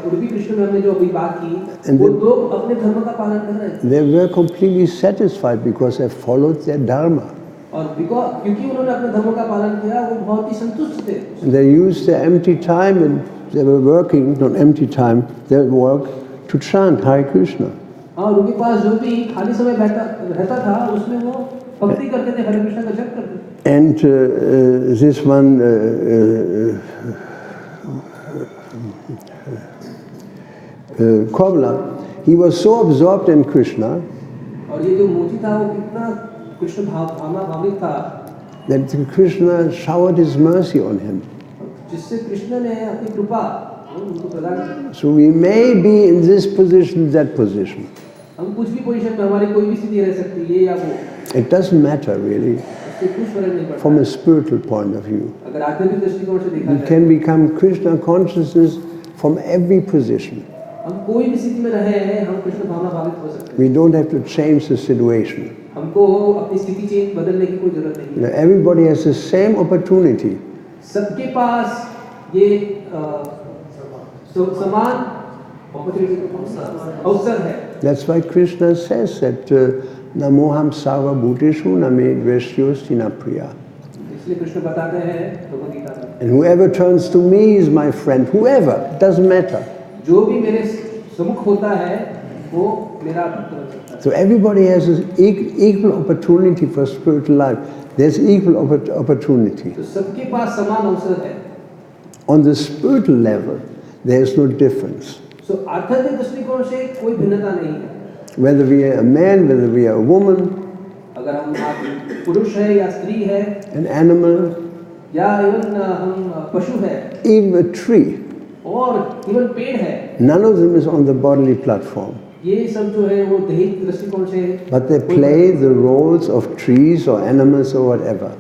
उडुपी कृष्ण में हमने जो अभी बात की, वो लोग अपने धर्म का पालन कर रहे हैं। They were completely satisfied because they followed their dharma. और क्योंकि उन्होंने अपने धर्म का पालन किया, वो बहुत ही संतुष्ट थे। And they used their empty time and they were working, not empty time, their work to chant Hare Krishna. और उनके पास जो भी खाली समय रहता था उसमें वो भक्ति करते थे, हरे कृष्ण का जप करते थे। And this one Kobla, he was so absorbed in Krishna और ये जो मोची था वो कितना कृष्ण भावनिक था that Krishna showered his mercy on him. जिससे कृष्ण ने अपनी कृपा उनको प्रदान की। So we may be in this position, that position. हम कुछ भी पोजीशन में, हमारी कोई भी स्थिति रह सकती है, ये या वो, It doesn't matter really इससे कुछ फर्क नहीं पड़ता। from a spiritual point of view. अगर आध्यात्मिक दृष्टिकोण से देखा We जाए, can become Krishna consciousness from every position. हम कोई भी स्थिति में रहे हैं, हम कृष्ण भावना भावित हो सकते हैं। We don't have to change the situation. हमको अपनी स्थिति बदलने की कोई जरूरत नहीं है। Everybody has the same opportunity. सबके पास ये समान अवसर है। That's why Krishna says that Namoham Sarva Bhuteshu Name Dveshyosti na Priya. इसलिए कृष्ण बताते हैं भगवद गीता में, And whoever turns to me is my friend. Whoever, it doesn't matter. जो भी मेरे सम्मुख होता है वो मेरा भक्त बन सकता है। So everybody has this equal opportunity for spiritual life. There's equal opportunity. तो सबके पास समान अवसर है। On the spiritual level, there's no difference. सो आध्यात्मिक दृष्टिकोण से कोई भिन्नता नहीं है। Whether we are a man, whether we are a woman, अगर हम पुरुष है या स्त्री है, an animal, या इवन हम पशु है, even a tree, और इवन पेड़ है, none of them is on the bodily platform. ये सब जो है वो दैहिक दृष्टिकोण से, But they play the roles of trees or animals or whatever.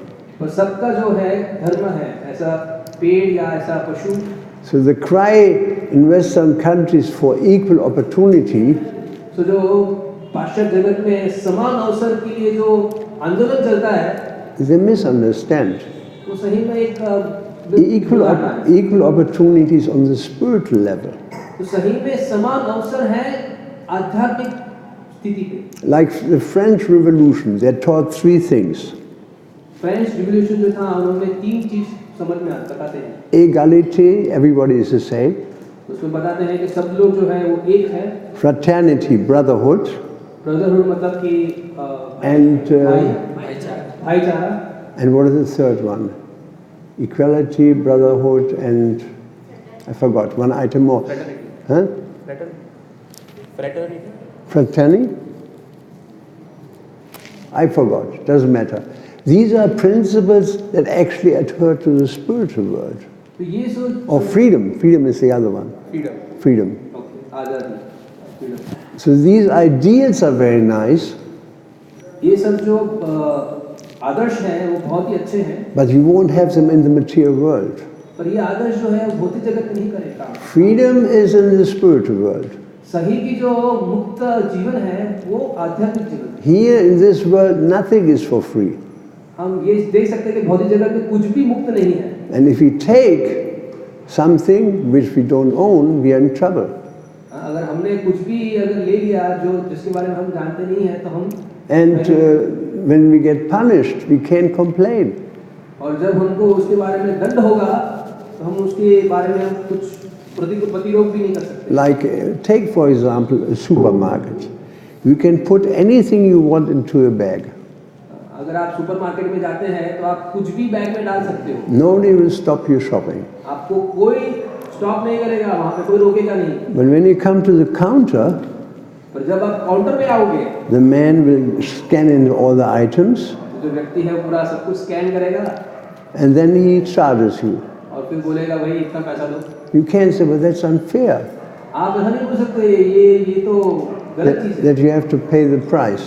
पर सबका जो है धर्म है, ऐसा पेड़ या ऐसा पशु। So the cry in Western countries for equal opportunity तो जो पाश्चात्य जगत में समान अवसर के लिए जो आंदोलन चलता है, is a misunderstand. वो सही में एक Equal opportunities on the spiritual level. तो सही में समान अवसर है आध्यात्मिक स्थिति पे। Like the French Revolution, they taught three things. French revolution जो था उन्होंने तीन चीज समझ में बताते हैं। Equality, everybody is the same. उसमें बताते हैं कि सब लोग जो है वो एक है। Fraternity, brotherhood. ब्रदरहुड मतलब कि And भाईचारा। and what is the third one? Equality, brotherhood, and I forgot one item more. Huh? Fraternity? I forgot. Doesn't matter. These are principles that actually adhere to the spiritual world. तो ये Or freedom. Freedom is the other one. Freedom. आजादी, freedom। So these ideals are very nice, ये सब जो आदर्श हैं वो बहुत ही अच्छे हैं, but you won't have them in the material world. पर ये आदर्श जो है भौतिक जगत में नहीं करेगा। Freedom is in the spiritual world. सही की जो मुक्त जीवन है वो आध्यात्मिक जीवन है। Here in this world, nothing is for free. हम ये देख सकते हैं कि भौतिक जगत में कुछ भी मुक्त नहीं है। And if we take something which we don't own, we are in trouble. अगर हमने कुछ भी अगर ले लिया जो जिसके बारे में हम जानते नहीं है तो हम And when we get punished, we can't complain. और जब हमको उसके बारे में दंड होगा तो हम उसके बारे में हम कुछ प्रतिरोध भी नहीं कर सकते। Like, take for example a supermarket. You can put anything you want into a bag. अगर आप सुपरमार्केट में जाते हैं तो आप कुछ भी बैग में डाल सकते हो। Nobody will stop your shopping. आपको कोई स्टॉप नहीं करेगा, वहाँ पे कोई रोकेगा नहीं। But when you come to the counter, पर जब आप काउंटर पे आओगे, the man will scan in all the items, जो व्यक्ति है पूरा सब कुछ स्कैन करेगा, and then he charges you. और फिर बोलेगा भाई इतना पैसा दो। You can't say, but that's unfair. आप ऐसा नहीं बोल सकते, ये तो गलत चीज है। That you have to pay the price.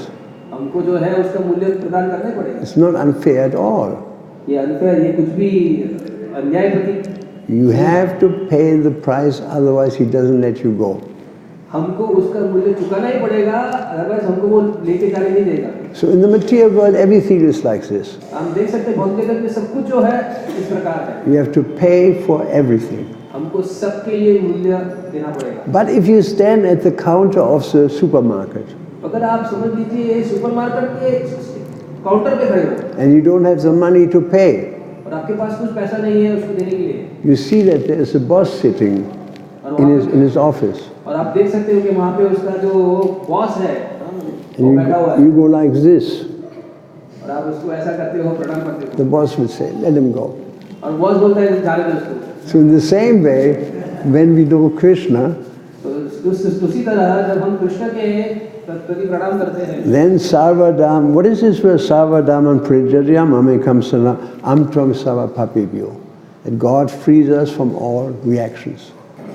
हमको जो है उसका मूल्य प्रदान करना ही पड़ेगा। It's not unfair at all. ये अनफेयर, ये कुछ भी अन्याय प्रति। You have to pay the price, otherwise he doesn't let you go. हमको उसका मूल्य चुकाना ही पड़ेगा, अदरवाइज हमको वो लेके जाने नहीं देगा। So in the material world, everything is like this. हम देख सकते हैं भौतिक जगत में सब कुछ जो है इस प्रकार है। You have to pay for everything. हमको सबके लिए मूल्य देना पड़ेगा। But if you stand at the counter of the supermarket अगर आप समझ लीजिए सुपरमार्केट के काउंटर पे खड़े हो and you don't have the money to pay, और आपके पास कुछ पैसा नहीं है उसको देने के लिए, you see that there is a boss sitting in his office. और आप देख सकते हो कि वहाँ पे उसका जो बॉस है वो And बैठा हुआ you है go like this. और आप उसको ऐसा करते हो, प्रणाम करते हो The boss would say, let him go. और बॉस बोलता है जाने दो उसको। So in the same way, when we know Krishna, तो उसी तरह जब हम कृष्ण के प्रति प्रणाम करते हैं, then Sarvadam, what is this word? Sarvadamam Prijajyam Amekamsana Amtram Sava Papibhyo. That God frees us from all reactions.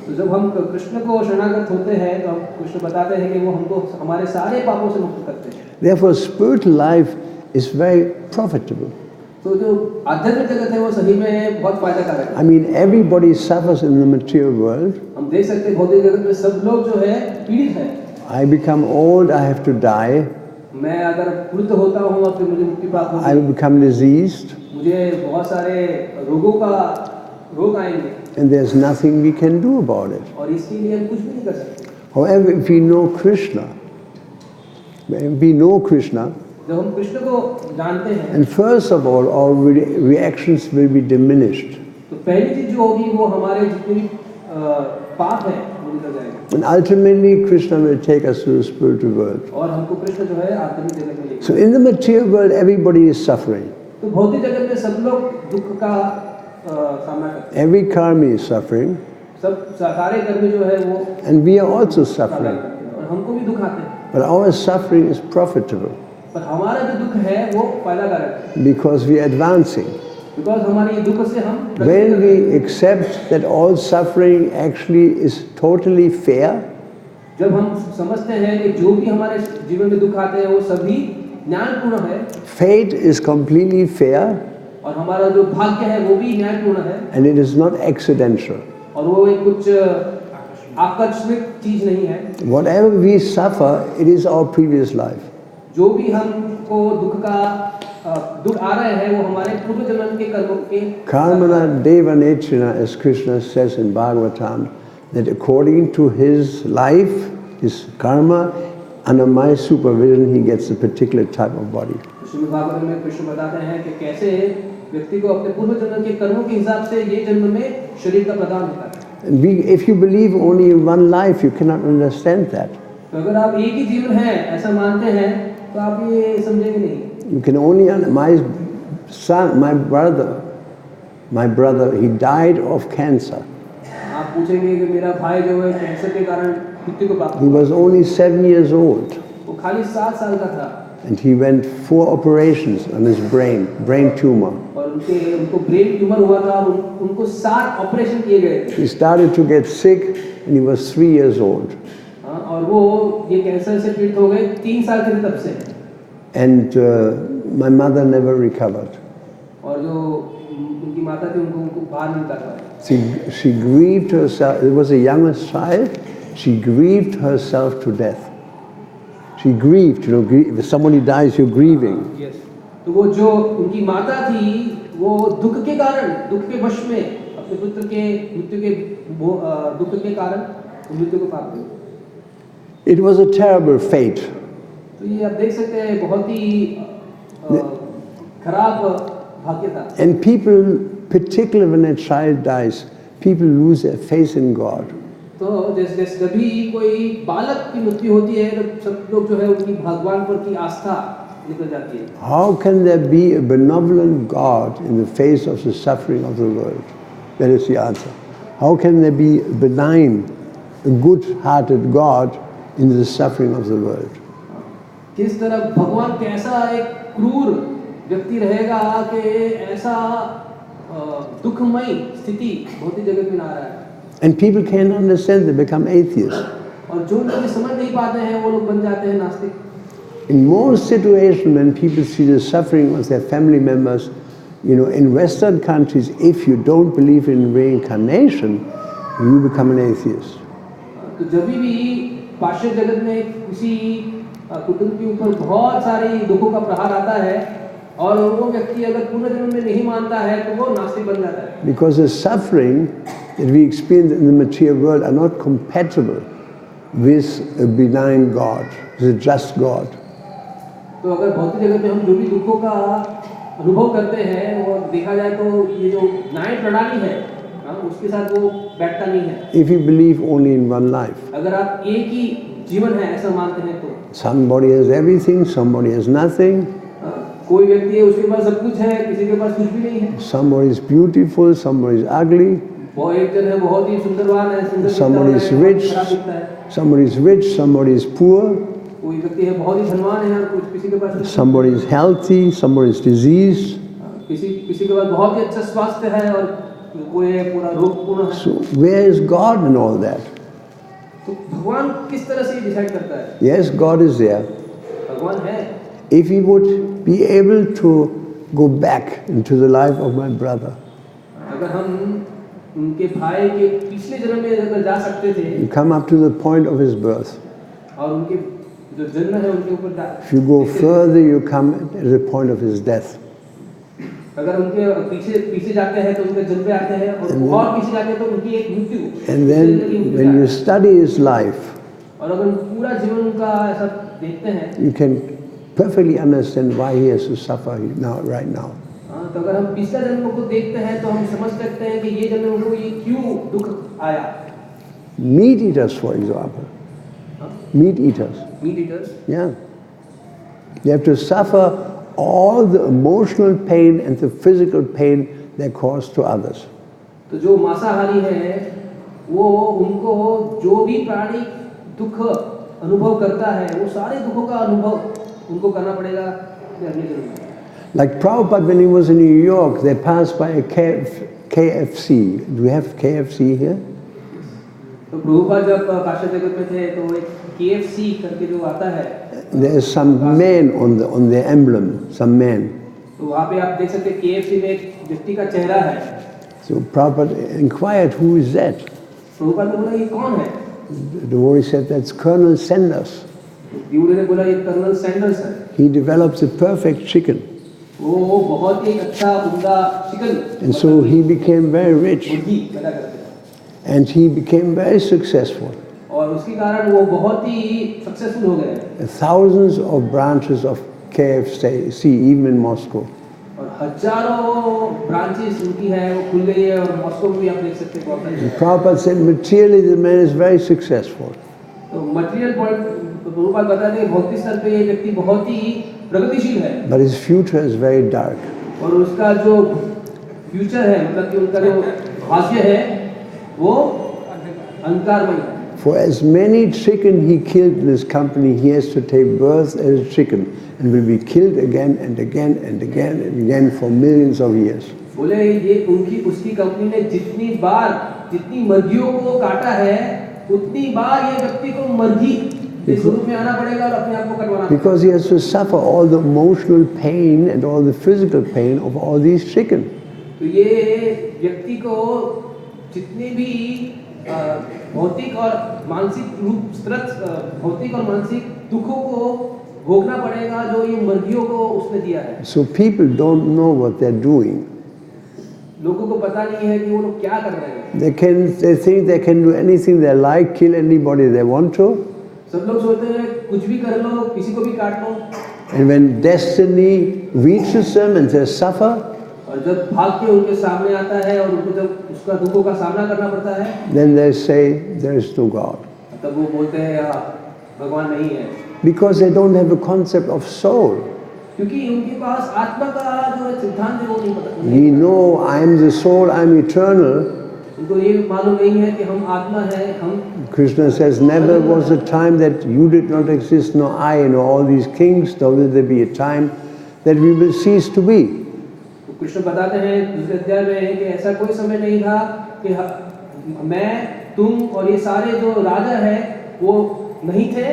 तो जब हम कृष्ण को शरणागत होते हैं तो हम कृष्ण बताते हैं कि वो हमको हमारे सारे पापों से मुक्त करते हैं। Therefore, spiritual life is very profitable. तो जो आध्यात्मिक जगत है वो सही में बहुत फायदाकारक है। I mean, everybody suffers in the material world. हम देख सकते हैं भौतिक जगत में सब लोग जो है पीड़ित है। I become old, I have to die. मैं अगर वृद्ध होता हूँ और फिर मुझे मुक्ति प्राप्त I होगी, will become diseased, मुझे बहुत सारे रोग आएंगे and there's nothing we can do about it. और इसके लिए हम कुछ भी नहीं कर सकते। However, if we know Krishna, जब हम कृष्ण को जानते हैं and first of all reactions will be diminished. तो पहली चीज जो होगी वो हमारे जितने भी पाप है वो निकल जाएंगे And ultimately, Krishna will take us to the spiritual world. और हमको कृष्ण जो है आध्यात्मिक जगत में लेके। So in the material world, everybody is suffering. तो भौतिक जगत में सब लोग दुख का सामना करते हैं। Every karmi is suffering, सब सारे कर्म जो है वो and we are also सामना suffering. करते हैं और हमको भी दुख आते हैं। But our suffering is profitable पर हमारा जो दुख है वो फायदाकारक है because we are advancing. Because हमारे ये दुख से हम When we accept that all suffering actually is totally fair, जब हम समझते हैं कि जो भी हमारे जीवन में दुख आते हैं वो सभी न्यायपूर्ण है fate is completely fair, और हमारा जो भाग्य है वो भी न्यायपूर्ण है and it is not accidental. और वो एक कुछ आकस्मिक चीज नहीं है। Whatever we suffer, it is our previous life. जो भी हमको दुख आ रहे हैं वो हमारे पूर्व जन्म के कर्मों के Karmana Deva Nechina, as Krishna says in Bhagavatam, that according to his life, his karma, under my supervision, he gets a particular type of body. Shrimad Bhagavat में कृष्ण बताते हैं कि कैसे व्यक्ति को अपने पूर्व जन्म के कर्मों के हिसाब से ये जन्म में शरीर का प्रदान होता है। And if you believe only in one life, you cannot understand that. तो अगर आप एक ही जीवन है ऐसा मानते हैं तो आप ये समझेंगे नहीं। You can only my brother, he died of cancer. आप पूछेंगे कि मेरा भाई जो है कैंसर के कारण मृत्यु को प्राप्त He हुआ, was only 7 years old, वो खाली 7 साल का था and he went 4 operations on his brain tumor. और उनको ब्रेन ट्यूमर हुआ था और उनको 7 ऑपरेशन किए गए थे। He started to get sick, and he was 3 years old. और वो ये कैंसर से पीड़ित हो गए 3 साल के थे तब से। And my mother never recovered. और जो उनकी माता थी उनको बाहर नहीं निकाल पाए। She grieved herself. It was a youngest child. She grieved herself to death. She grieved, if somebody dies, you're grieving. Yes. तो वो जो उनकी माता थी वो दुख के कारण, दुख के वश में अपने पुत्र के मृत्यु के दुख के कारण मृत्यु को प्राप्त हुई। It was a terrible fate. तो ये आप देख सकते हैं बहुत ही खराब भाग्य था। And people, particularly when a child dies, people lose their faith in God. तो जैसे जब भी कोई बालक की मृत्यु होती है तो सब लोग जो है उनकी भगवान पर की आस्था निकल जाती है। How can there be a benevolent God in the face of the suffering of the world? That is the answer. How can there be a benign, a good-hearted God in the suffering of the world? किस तरह भगवान कैसा एक क्रूर व्यक्ति रहेगा कि ऐसा दुखमयी स्थिति भौतिक जगत में ना रहा है। And people can't understand, they become atheists. और जो लोग समझ नहीं पाते हैं वो लोग बन जाते हैं नास्तिक। In most situations when people see the suffering of their family members, in Western countries, if you don't believe in reincarnation, you become an atheist. तो जब भी पाश्चात्य जगत में किसी कुटुंब के ऊपर बहुत सारे दुखों का प्रहार आता है और वो व्यक्ति अगर पुनर्जन्म में नहीं मानता है तो वो नास्तिक बन जाता है। Because the suffering that we experience in the material world are not compatible with a benign God, with a just God. तो अगर भौतिक जगत में हम जो भी दुखों का अनुभव करते हैं वो देखा जाए तो ये जो न्याय प्रणाली है उसके साथ वो बैठता नहीं है। If you believe only in one life, अगर आप एक ही जीवन है ऐसा मानते हैं तो somebody has everything, somebody has nothing, कोई व्यक्ति है उसके पास सब कुछ है, किसी के पास कुछ भी नहीं है। somebody is beautiful, somebody is ugly, वो एक जन है बहुत ही सुंदरवान है, सुंदर दिखता somebody is है, rich, खराब दिखता है। somebody is rich, somebody is poor, कोई व्यक्ति है बहुत ही धनवान है और कुछ किसी के पास कुछ नहीं। somebody is healthy, somebody is diseased. किसी के पास बहुत ही अच्छा स्वास्थ्य है और कोई है पूरा रोगपूर्ण है। So where is God in all that? तो भगवान किस तरह से डिसाइड करता है? Yes, God is there. भगवान है। If he would be able to go back into the life of my brother, अगर हम उनके भाई के पिछले जन्म में अगर जा सकते थे you come up to the point of his birth. और उनके जो जन्म है उनके ऊपर If you go further, you come at the point of his death. अगर उनके पीछे जाते हैं तो उनके जन्म पे आते हैं और पीछे जाते हैं तो उनकी एक मृत्यु। And then when you study his life, और अगर पूरा जीवन उनका ऐसा देखते हैं you can perfectly understand why he has to suffer now, right now. तो अगर हम पिछला जन्म को देखते हैं तो हम समझ सकते हैं कि ये जन्म उनको ये क्यों दुख आया। Meat eaters, for example. Meat eaters. Meet eaters, Yeah. They have to suffer all the emotional pain and the physical pain they cause to others. तो जो मांसाहारी है वो उनको जो भी प्राणी दुख अनुभव करता है वो सारे दुखों का अनुभव उनको करना पड़ेगा अगले जन्म में। Like Prabhupada, when he was in New York, they passed by a KFC. Do we have KFC here? तो प्रभुपाद जब काशी जगत में थे तो एक KFC करके जो आता है There's some man on the emblem, some man. तो वहाँ पे आप देख सकते हैं KFC में एक व्यक्ति का चेहरा है। So Prabhupada inquired, who is that? Prabhupada ने बोला ये कौन है? The devotee said, that's Colonel Sanders. Devotee ने बोला ये कर्नल सैंडर्स है। He develops a perfect chicken. वो बहुत ही अच्छा उम्दा chicken And so he became very rich. मुर्गी पैदा करते हैं And he became very successful. और उसके कारण वो बहुत ही सक्सेसफुल हो गए। Thousands of branches of KFC, even in Moscow. और हजारों ब्रांचेस उनकी है वो खुल गई है और मॉस्को में भी आप देख सकते हैं बहुत सारी। Prabhupada said, materially the man is very successful. तो मटेरियल पॉइंट तो प्रभुपाद बताते हैं भौतिक स्तर पे ये व्यक्ति बहुत ही प्रगतिशील है But his future is very dark. और उसका जो फ्यूचर है मतलब कि उनका जो भाग्य है वो अंधकारमय है। For as many chicken he killed in his company, he has to take birth as a chicken and will be killed again and again and again and again for millions of years. बोले ये उसकी company ने जितनी मर्गियों को काटा है उतनी बार ये व्यक्ति को मर्गी इस रूप में आना पड़ेगा और अपने आप को कटवाना पड़ेगा। Because he has to suffer all the emotional pain and all the physical pain of all these chicken. तो ये व्यक्ति को जितने भी भौतिक और मानसिक दुखों को भोगना पड़ेगा जो ये मर्गियों को उसने दिया है। So people don't know what they're doing. लोगों को पता नहीं है कि वो लोग क्या कर रहे हैं। They think they can do anything they like, kill anybody they want to. सब लोग सोचते हैं कुछ भी कर लो, किसी को भी काट लो। And when destiny reaches them and they suffer, और जब भाग्य उनके सामने आता है और उनको जब उसका दुखों का सामना करना पड़ता है, then they say there is no God. तब वो बोलते हैं भगवान नहीं है। Because they don't have a concept of soul. क्योंकि उनके पास आत्मा का जो सिद्धांत है वो नहीं पता। We know I am the soul, I am eternal. उनको ये मालूम नहीं है कि हम आत्मा है, हम। Krishna says, never was a time that you did not exist, nor I, nor all these kings, nor will there be a time that we will cease to be. तो कृष्ण बताते हैं दूसरे अध्याय में कि ऐसा कोई समय नहीं था कि मैं, तुम और ये सारे जो राजा है वो नहीं थे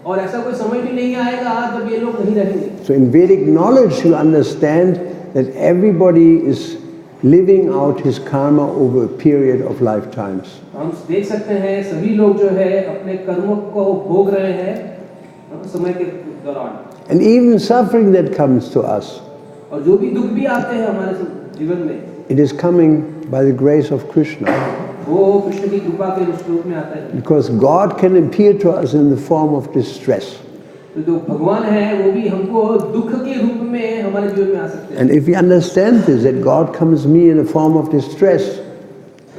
और ऐसा कोई समय भी नहीं आएगा जब ये लोग नहीं रहेंगे। So in Vedic knowledge you understand that everybody is living out his karma over a period of lifetimes. हम देख सकते हैं सभी लोग जो है अपने कर्मों को भोग रहे हैं समय के दौरान। And even suffering that comes to us, और जो भी दुख भी आते हैं हमारे जीवन में, it is coming by the grace of Krishna. वो कृष्ण की कृपा के रूप में आता है। Because God can appear to us in the form of distress. तो जो भगवान है वो भी हमको दुख के रूप में हमारे जीवन में आ सकते हैं। And if we understand this, that God comes me in a form of distress,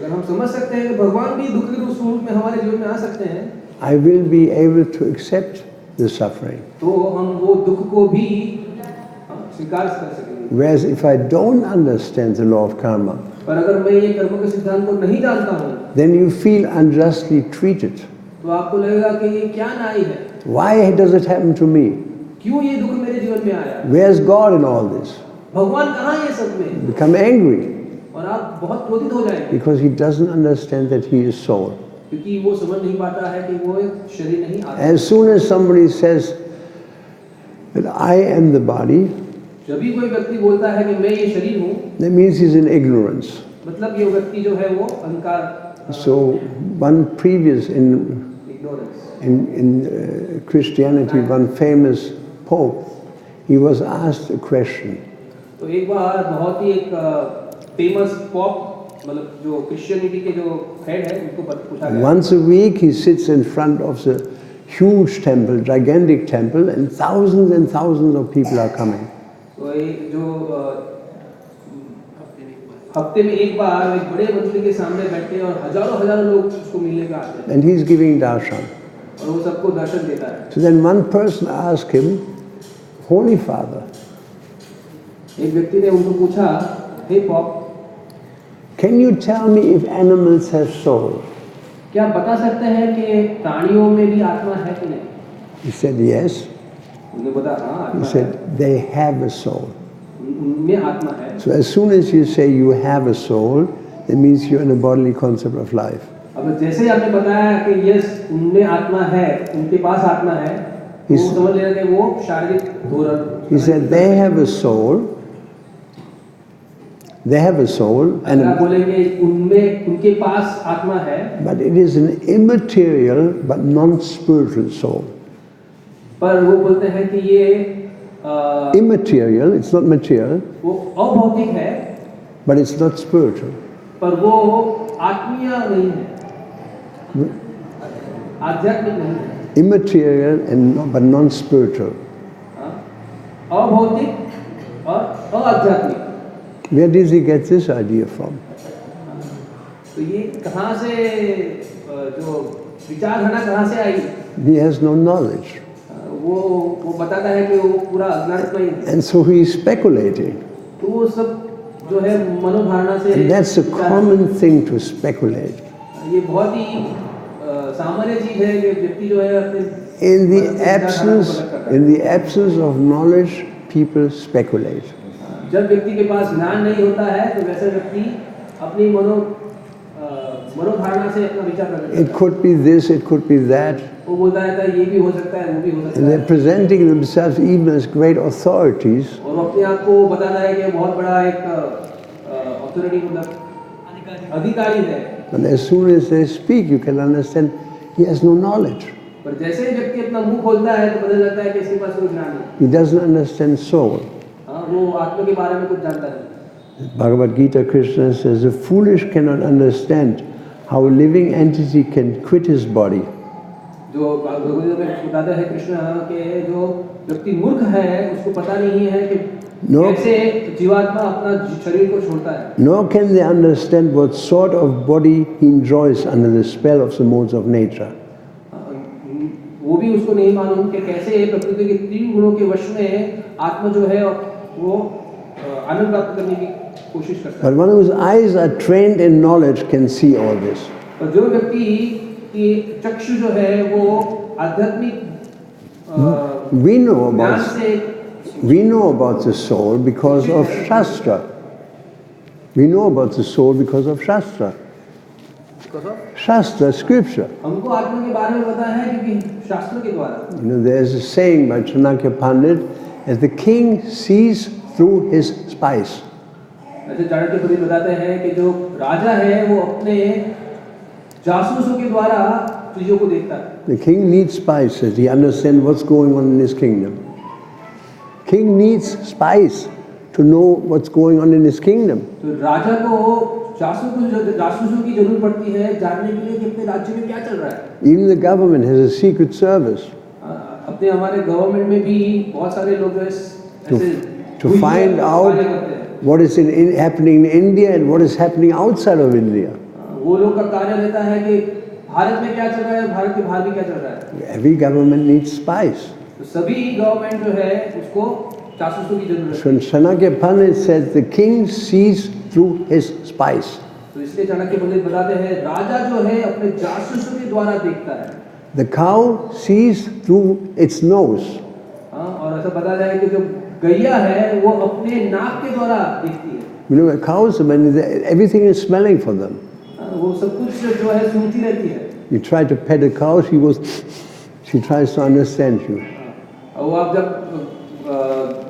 अगर हम समझ सकते हैं कि भगवान भी दुख के स्वरूप में हमारे जीवन में आ सकते हैं, I will be able to accept the suffering. तो हम वो दुख को भी स्वीकार कर सकेंगे। Whereas if I don't understand the law of karma, पर अगर मैं ये कर्म के सिद्धांत को नहीं जानता हूँ, then you feel unjustly treated. तो आपको लगेगा कि ये क्या न्याय है, Why does it happen to me? क्यों ये दुख मेरे जीवन में आया, Where's God in all this? भगवान कहाँ है ये सब में, You become angry और आप बहुत क्रोधित हो जाएंगे, because he doesn't understand that he is soul. क्योंकि वो समझ नहीं पाता है कि वो एक शरीर नहीं आता। As soon as somebody says that I am the body, जब भी कोई व्यक्ति बोलता है कि मैं ये शरीर हूँ, that means he's in ignorance. मतलब ये व्यक्ति जो है वो अहंकार, So one previous in ignorance, Christianity, one famous pope, he was asked a question. तो एक बार बहुत ही एक फेमस पॉप, मतलब जो क्रिश्चियनिटी के जो हेड है उनको पूछा गया। Once a week he sits in front of the huge temple, gigantic temple, and thousands of people are coming. तो ये जो हफ्ते में एक बार एक बड़े मंदिर के सामने बैठते हैं और हजारों लोग उसको मिलने का आते हैं, And he's giving darshan. और वो सबको दर्शन देता है। So then one person asked him, Holy Father, एक व्यक्ति ने उनको पूछा, हे pop, can you tell me if animals have soul? क्या आप बता सकते हैं कि प्राणियों में भी आत्मा है कि नहीं? He said, yes. उन्होंने बताया हाँ He आत्मा है, said, they have a soul. उनमें आत्मा है। So as soon as you say you have a soul, that means you're in a bodily concept of life. अब जैसे ही आपने बताया कि यस उनमें आत्मा है, उनके पास आत्मा है, तो वो समझ लेना कि वो शारीरिक धोरण। He said they have a soul. They have a soul, अगर आप बोलेंगे उनमें उनके पास आत्मा है, but it is an immaterial but non-spiritual soul. पर वो बोलते हैं कि ये Immaterial, it's not material, वो अभौतिक है, but it's not spiritual. पर वो आत्मीय नहीं है, आध्यात्मिक नहीं है, Immaterial but non-spiritual. अभौतिक और अआध्यात्मिक। Where does he get this idea from? तो ये कहाँ से जो विचारधारा कहाँ से आई? He has no knowledge. वो बताता है कि वो पूरा अज्ञात में है। And so he is speculating. तो वो सब जो है मनोधारणा से। And that's a common thing to speculate. ये बहुत ही सामान्य चीज है कि व्यक्ति जो है अपने In the absence of knowledge, people speculate. जब व्यक्ति के पास ज्ञान नहीं होता है तो वैसे व्यक्ति अपनी मनोधारणा से अपना विचार प्रकट करता है। It could be this, it could be that. वो बोलता है ये भी हो सकता है, वो भी हो सकता And है। they're presenting themselves even as great authorities. और वो अपने आप को बताता है कि बहुत बड़ा एक ऑथोरिटी मतलब अधिकारी है। And as soon as they speak, you can understand he has no knowledge. पर जैसे ही व्यक्ति अपना मुंह खोलता है तो पता चलता है कि इसके पास कोई ज्ञान नहीं। He doesn't understand soul. वो आत्मा के बारे में कुछ जानता नहीं। Bhagavad Gita, Krishna says, the foolish cannot understand how a living entity can quit his body. जो भगवद गीता में बताता है कृष्ण के जो व्यक्ति मूर्ख है उसको पता नहीं है कि कैसे जीवात्मा अपना शरीर को छोड़ता है। Nor can they understand what sort of body he enjoys under the spell of the modes of nature. वो भी उसको नहीं मालूम कि कैसे प्रकृति के तीन गुणों के वश में आत्मा जो है वो आनंद प्राप्त करने की कोशिश करता है। But one whose eyes are trained in knowledge can see all this. पर जो व्यक्ति की चक्षु जो है वो आध्यात्मिक We know about the soul because of Shastra. We know about the soul because of Shastra. Shastra, scripture. हमको आत्मा के बारे में पता है क्योंकि शास्त्रों के द्वारा। You know, there's a saying by Chanakya Pandit, as the king sees through his spies. ऐसे चाणक्य पंडित बताते हैं कि जो राजा है वो अपने जासूसों के द्वारा चीजों को देखता है। The king needs spies, so he understands what's going on in his kingdom. King needs spies to know what's going on in his kingdom. तो राजा को जासूसों की जरूरत पड़ती है जानने के लिए कि अपने राज्य में क्या चल रहा है। Even the government has a secret service. अपने हमारे गवर्नमेंट में भी बहुत सारे लोग ऐसे to find out what is happening in India and what is happening outside of India. वो लोग का कार्य रहता है कि भारत में क्या चल रहा है, भारत के बाहर भी क्या चल रहा है। Every government needs spies. तो सभी गवर्नमेंट जो है उसको जासूसों की जरूरत है। So in Chanakya Pandit said the king sees through his spies. तो इसलिए चाणक्य पंडित बताते हैं राजा जो है अपने जासूसों के द्वारा देखता है। The cow sees through its nose. हाँ, और ऐसा बताया जाए कि जो गैया है वो अपने नाक के द्वारा देखती है। You know, cows, when everything is smelling for them. वो सब कुछ जो है सुनती रहती है। You try to pet a cow, she goes, she tries to understand you. वो आप जब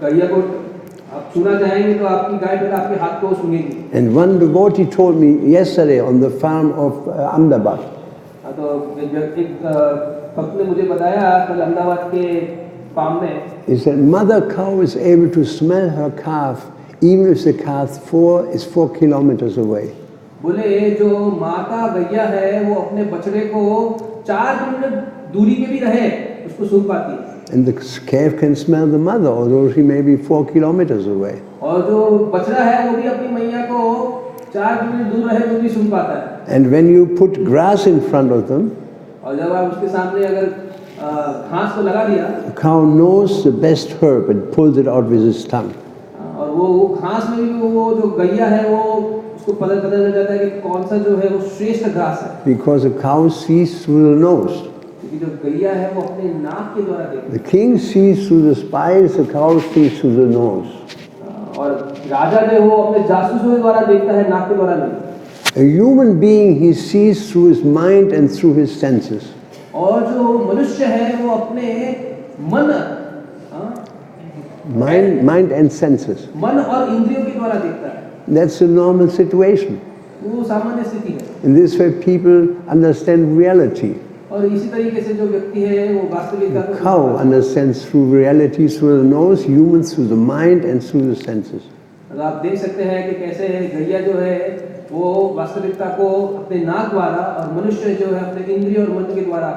गैया को आप छूना चाहेंगे तो आपकी गाय फिर आपके हाथ को सुनेगी। And one devotee told me yesterday on the farm of Ahmedabad. तो एक भक्त ने मुझे बताया कल अहमदाबाद के फार्म में। He said, mother cow is able to smell her calf even if the calf is 4 kilometers away. बोले जो माता गैया है वो अपने बछड़े को 4 किलोमीटर दूरी पे भी रहे उसको सूंघ पाती है। And the calf can smell the mother, although she may be 4 kilometers away. और जो बछड़ा है वो भी अपनी मैया को 4 किलोमीटर दूर रहे तो भी सूंघ पाता है। And when you put grass in front of them, और जब आप उसके सामने अगर घास को लगा दिया, the cow knows the best herb and pulls it out with its tongue. और वो घास में भी वो जो गैया है वो उसको पता चल जाता है कि कौन सा जो है वो श्रेष्ठ घास है। Because the cow sees through the nose. क्योंकि जो गैया है वो अपने नाक के द्वारा देखती है। The king sees through the spies, the cow sees through the nose. और राजा जो वो अपने जासूसों के द्वारा देखता है, नाक के द्वारा नहीं। A human being, he sees through his mind and through his senses. और जो मनुष्य है वो अपने मन Mind and senses. मन और इंद्रियों के द्वारा देखता है। That's a normal situation. वो सामान्य स्थिति है। In this way, people understand reality. और इसी तरीके से जो व्यक्ति है वो वास्तविकता The को cow understands through reality, through the nose, humans through the mind and through the senses. आप देख सकते हैं कि कैसे गैया जो है वो वास्तविकता को अपने नाक द्वारा और मनुष्य जो है अपने इंद्रिय और मन के द्वारा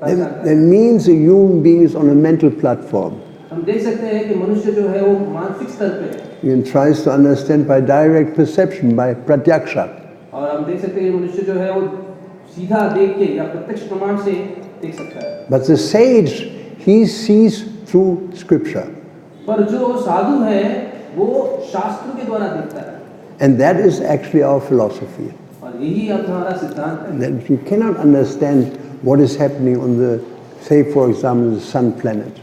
पहचानता है। That means a human being is on a mental platform. हम देख सकते हैं कि मनुष्य जो है वो मानसिक स्तर पे है। He tries to understand by direct perception, by pratyaksha. और हम देख सकते हैं कि मनुष्य जो है वो सीधा देख के या प्रत्यक्ष प्रमाण से देख सकता है। But the sage, he sees through scripture. पर जो साधु है वो शास्त्र के द्वारा देखता है। And that is actually our philosophy. और यही अब हमारा सिद्धांत है। That you cannot understand what is happening on the, say for example, the sun planet.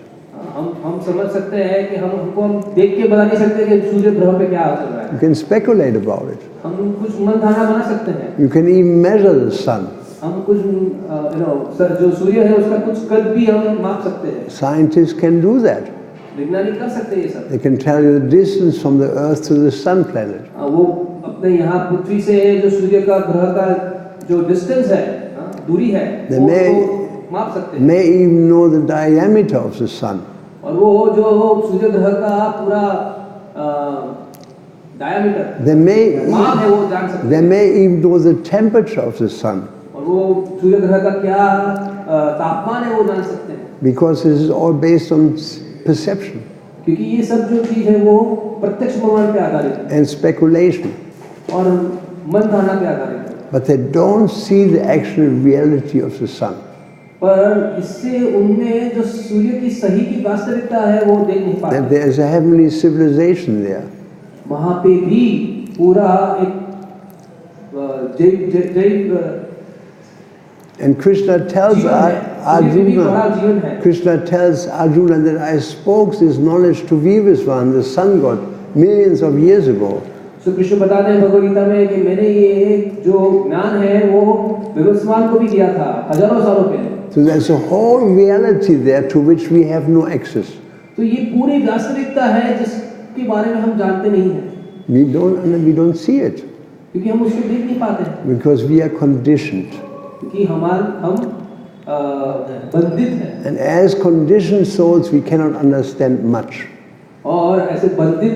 हम समझ सकते हैं कि हम देख के बता नहीं सकते कि सूर्य ग्रह पे क्या चल रहा है। You can speculate about it. हम कुछ मन धारणा बना सकते हैं। You can even measure the sun. हम कुछ जो सूर्य है उसका कुछ कद भी हम माप सकते हैं। Scientists can do that. वैज्ञानिक कर सकते हैं ये सब। They can tell you the distance from the earth to the sun planet. वो अपने यहाँ पृथ्वी से जो सूर्य का ग्रह का जो डिस्टेंस है, दूरी है, वो माप सकते हैं। May even know the diameter of the sun. और वो जो सूर्य ग्रह का पूरा डायमीटर माप है वो जान सकते हैं। They may even know the temperature of the sun. और वो सूर्य ग्रह का क्या तापमान है वो जान सकते हैं। Because this is all based on perception. क्योंकि ये सब जो चीज है वो प्रत्यक्ष प्रमाण पे आधारित है। And speculation. और मन धारणा पे आधारित है। But they don't see the actual reality of the sun. पर इससे उनमें जो सूर्य की सही की वास्तविकता है वो देख नहीं पाते। That there is a heavenly civilization there. वहाँ पे भी पूरा एक जैव And Krishna tells Arjuna, Krishna tells Arjuna that I spoke this knowledge to Vivasvan, the sun god, millions of years ago. So Krishna बताते हैं भगवद गीता में कि मैंने ये जो ज्ञान है वो विवस्वान को भी दिया था हजारों सालों पहले। So there's a whole reality there to which we have no access. तो ये पूरी वास्तविकता है जिसके बारे में हम जानते नहीं हैं। We don't see it. क्योंकि हम उसको देख नहीं पाते हैं। Because we are conditioned. क्योंकि हम बंधित हैं। And as conditioned souls, we cannot understand much. और ऐसे बंधित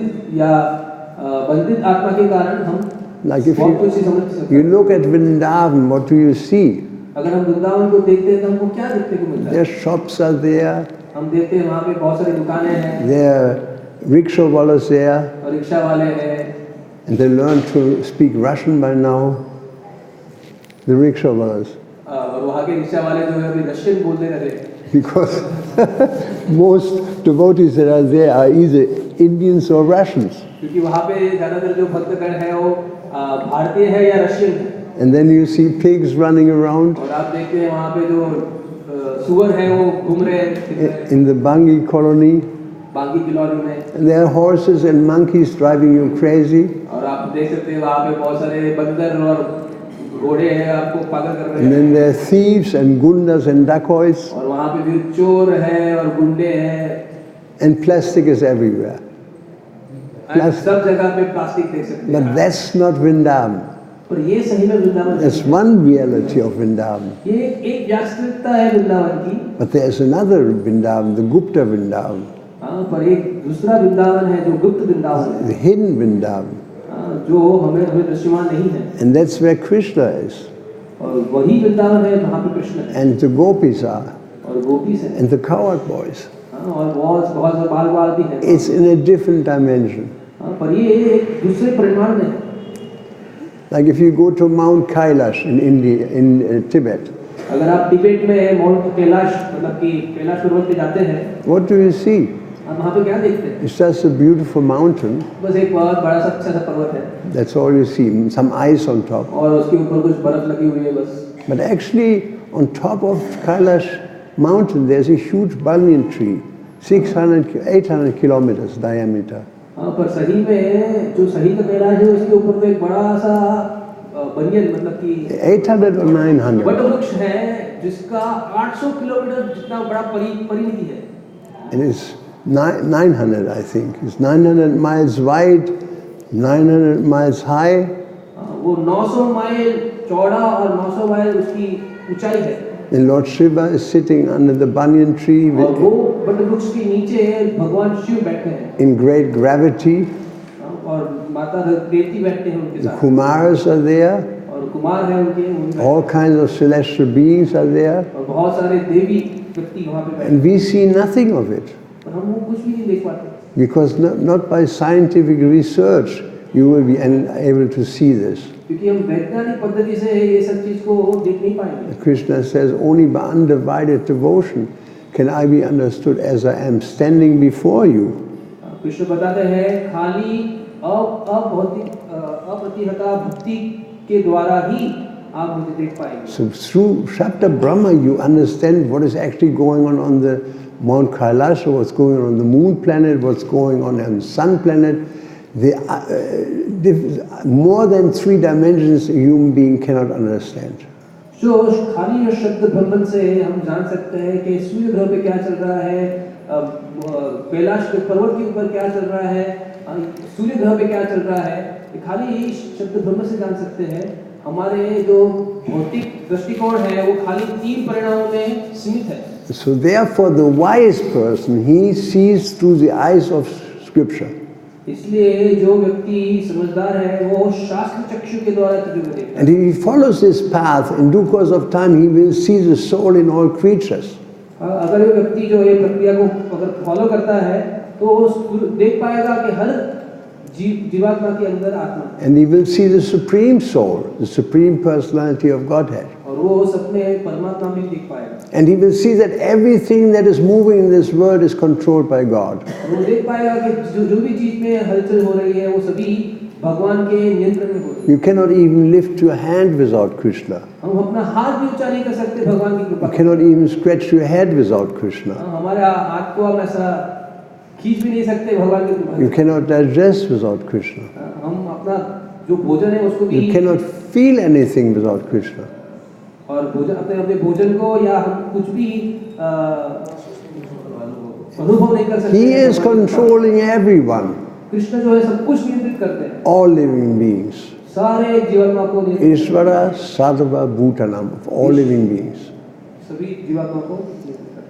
आत्मा के कारण हम Like if बहुत कुछ समझ सकते you look at Vrindavan, what do you see? अगर हम वृंदावन को देखते हैं तो हमको क्या देखने को मिलता है? Their shops are there. हम देखते हैं वहाँ पे बहुत सारी दुकानें हैं। There are rickshaw wallahs there. और रिक्शा वाले हैं। And they learn to speak Russian by now. the rickshawallas, और वहाँ के रिक्शा वाले जो है अभी रशियन बोलने लगे, because most devotees that are there are either Indians or Russians. क्योंकि वहाँ पे ज़्यादातर जो भक्तगण है वो भारतीय है या रशियन है। And then you see pigs running around और आप देखते हैं वहाँ पे जो सुअर है वो घूम रहे हैं in the Bangi colony. बांगी colony में, And there are horses and monkeys driving you crazy. और आप देख सकते हैं वहाँ पे बहुत सारे बंदर और घोड़े हैं आपको पागल कर रहे And हैं, then there are thieves and gundas and dacoits, और वहाँ पे भी चोर है और गुंडे हैं, and plastic is everywhere. सब जगह पे प्लास्टिक देख सकते But हैं। that's not Vrindavan. पर ये सही में वृंदावन That's नहीं है। one reality of Vrindavan. ये एक वास्तविकता है वृंदावन की। But there's another Vrindavan, the Gupta Vrindavan, हाँ, पर एक दूसरा वृंदावन है जो गुप्त वृंदावन है, the hidden Vrindavan. हाँ, जो हमें हमें दृश्यमान नहीं है, And that's where Krishna is, और वही वृंदावन है जहाँ पे कृष्ण है and the gopis are, और गोपी है, and the cowherd boys. हाँ, और बहुत बहुत से बाल बाल भी है। It's in a different dimension. हाँ, पर ये एक दूसरे परिमाण में है। Like if you go to Mount Kailash in India, in Tibet, अगर आप तिब्बत में माउंट कैलाश मतलब कि कैलाश पर्वत पे जाते हैं, what do you see? आप वहाँ पे क्या देखते हैं? It's just a beautiful mountain. बस एक बहुत बड़ा सा अच्छा सा पर्वत है That's all you see. Some ice on top. और उसके ऊपर कुछ बर्फ लगी हुई है बस। But actually, on top of Kailash mountain, there's a huge banyan tree, 800 kilometers diameter. हाँ, पर सही में जो सही का कैलाश है उसके ऊपर तो एक बड़ा सा बनियन मतलब कि 800 or 900. वट वृक्ष है जिसका 800 किलोमीटर जितना बड़ा परिमिति है। And it's 900, I think. It's 900 miles wide, 900 miles high, वो 900 माइल चौड़ा और 900 माइल उसकी ऊंचाई है, and Lord Shiva is sitting under the banyan tree और वो with, वट वृक्ष के नीचे भगवान शिव बैठे हैं in great gravity. और माता देवती बैठते हैं उनके The साथ, Kumaras are there, और कुमार है उनके all kinds of celestial beings are there, और बहुत सारे देवी व्यक्ति वहाँ पे बैठे and we see nothing of it. पर हम वो कुछ भी नहीं देख पाते, Because not by scientific research you will be able to see this. क्योंकि हम वैज्ञानिक पद्धति से ये सब चीज को देख नहीं पाएंगे। Krishna says, only by undivided devotion can I be understood as I am standing before you. Krishna बताते हैं खाली अप्रतिहता भक्ति के द्वारा ही आप मुझे देख पाएंगे। So through Shabda Brahma you understand what is actually going on the Mount Kailash, what's going on the moon planet, what's going on the sun planet. More than 3 dimensions a human being cannot understand. जो खाली और शब्द भ्रमण से हम जान सकते हैं कि सूर्य ग्रह पे क्या चल रहा है, कैलाश के पर्वत के ऊपर क्या चल रहा है, सूर्य ग्रह पे क्या चल रहा है, ये खाली शब्द भ्रमण से जान सकते हैं। हमारे जो भौतिक दृष्टिकोण है वो खाली 3 परिणामों में सीमित है। So therefore the wise person, he sees through the eyes of scripture. इसलिए जो व्यक्ति समझदार है वो शास्त्र चक्षु के द्वारा चीजों को देखता है। And if he follows this path, in due course of time he will see the soul in all creatures. अगर ये व्यक्ति जो ये प्रक्रिया को अगर फॉलो करता है तो वो देख पाएगा कि हर जीवात्मा के अंदर आत्मा है। And he will see the supreme soul, the supreme personality of Godhead. और वो सपने परमात्मा भी देख पाएगा। And he will see that everything that is moving in this world is controlled by God. और वो देख पाएगा कि जो भी चीज में हलचल हो रही है वो सभी भगवान के नियंत्रण में हो रही है। You cannot even lift your hand without Krishna. हम अपना हाथ भी ऊंचा नहीं कर सकते भगवान की कृपा You से। cannot even scratch your head without Krishna. हमारे हाथ को हम ऐसा खींच भी नहीं सकते भगवान की कृपा You से। cannot digest without Krishna. हम अपना जो भोजन है उसको भी You cannot feel anything without Krishna. और भोजन अपने भोजन को या हम कुछ भी अनुभव नहीं कर सकते। He is controlling everyone, Krishna जो है सब कुछ नियंत्रित करते हैं, all living beings. सारे जीवात्मा को नियंत्रित Ishvara Sarva Bhutanam, of all living beings. सभी जीवात्मा को नियंत्रित करते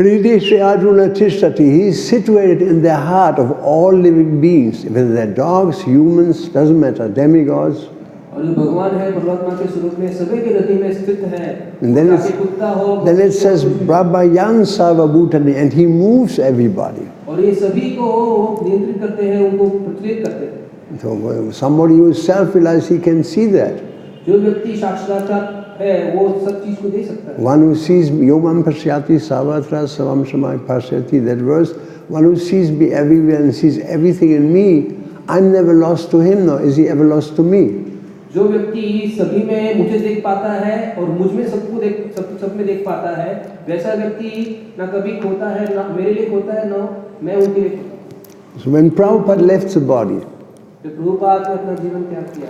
हैं। Hriday Shri Arjuna Tishtati, he is situated in the heart of all living beings, whether they're dogs, humans, doesn't matter, demigods. और जो भगवान है परमात्मा के स्वरूप में सभी के हृदय में स्थित है। And then it says Brahmayan Sarva Bhutani, and he moves everybody. और ये सभी को नियंत्रित करते हैं, उनको प्रचलित करते हैं। So somebody who is self-realized, he can see that. जो व्यक्ति साक्षात्कार है वो सब चीज को देख सकता है। One who sees Yomam Pashyati Savatra Savam Shamai Pashyati, that verse, one who sees me everywhere and sees everything in me, I'm never lost to him, nor is he ever lost to me. जो व्यक्ति सभी में मुझे देख पाता है और मुझ में सबको सब में देख पाता है, वैसा व्यक्ति ना कभी खोता है, ना मेरे लिए खोता है, ना मैं उनके लिए खोता हूं। So when Prabhupada left the body, जब प्रभुपाद ने अपना जीवन त्याग किया,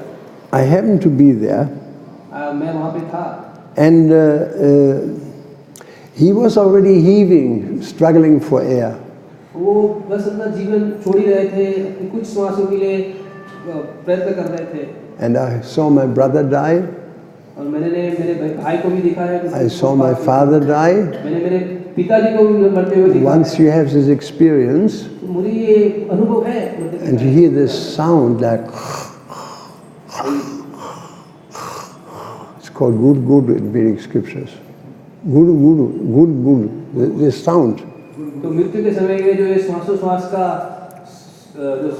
I happened to be there, मैं वहां पे था, and he was already heaving, struggling for air. वो बस अपना जीवन छोड़ ही रहे थे, कुछ श्वासों के लिए प्रयत्न कर रहे थे। And I saw my brother die. और मैंने मेरे भाई को भी देखा है। I saw my father die. मैंने मेरे पिताजी को भी मरते हुए देखा। Once you have this experience, मुझे ये अनुभव है। and you hear this sound like, it's called guru in Vedic scriptures. Guru, this sound. तो मृत्यु के समय ये जो श्वासोश्वास का जो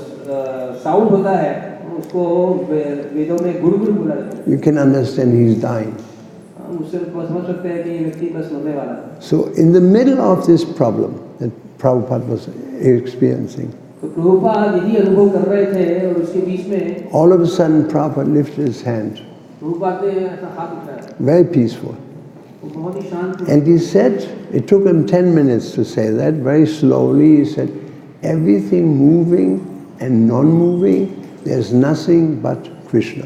साउंड होता है, उसको वेदों में गुरु बोला जाता है। You can understand he's dying. उससे समझ सकते हैं कि ये व्यक्ति बस मरने वाला है। So in the middle of this problem that Prabhupada was experiencing, तो प्रभुपाद यही अनुभव कर रहे थे और उसके बीच में all of a sudden Prabhupada lifted his hand, Prabhupada ने ऐसा हाथ उठाया, very peaceful. वो बहुत ही शांत। And he said, it took him 10 minutes to say that, very slowly. He said, everything moving and non-moving, there's nothing but Krishna.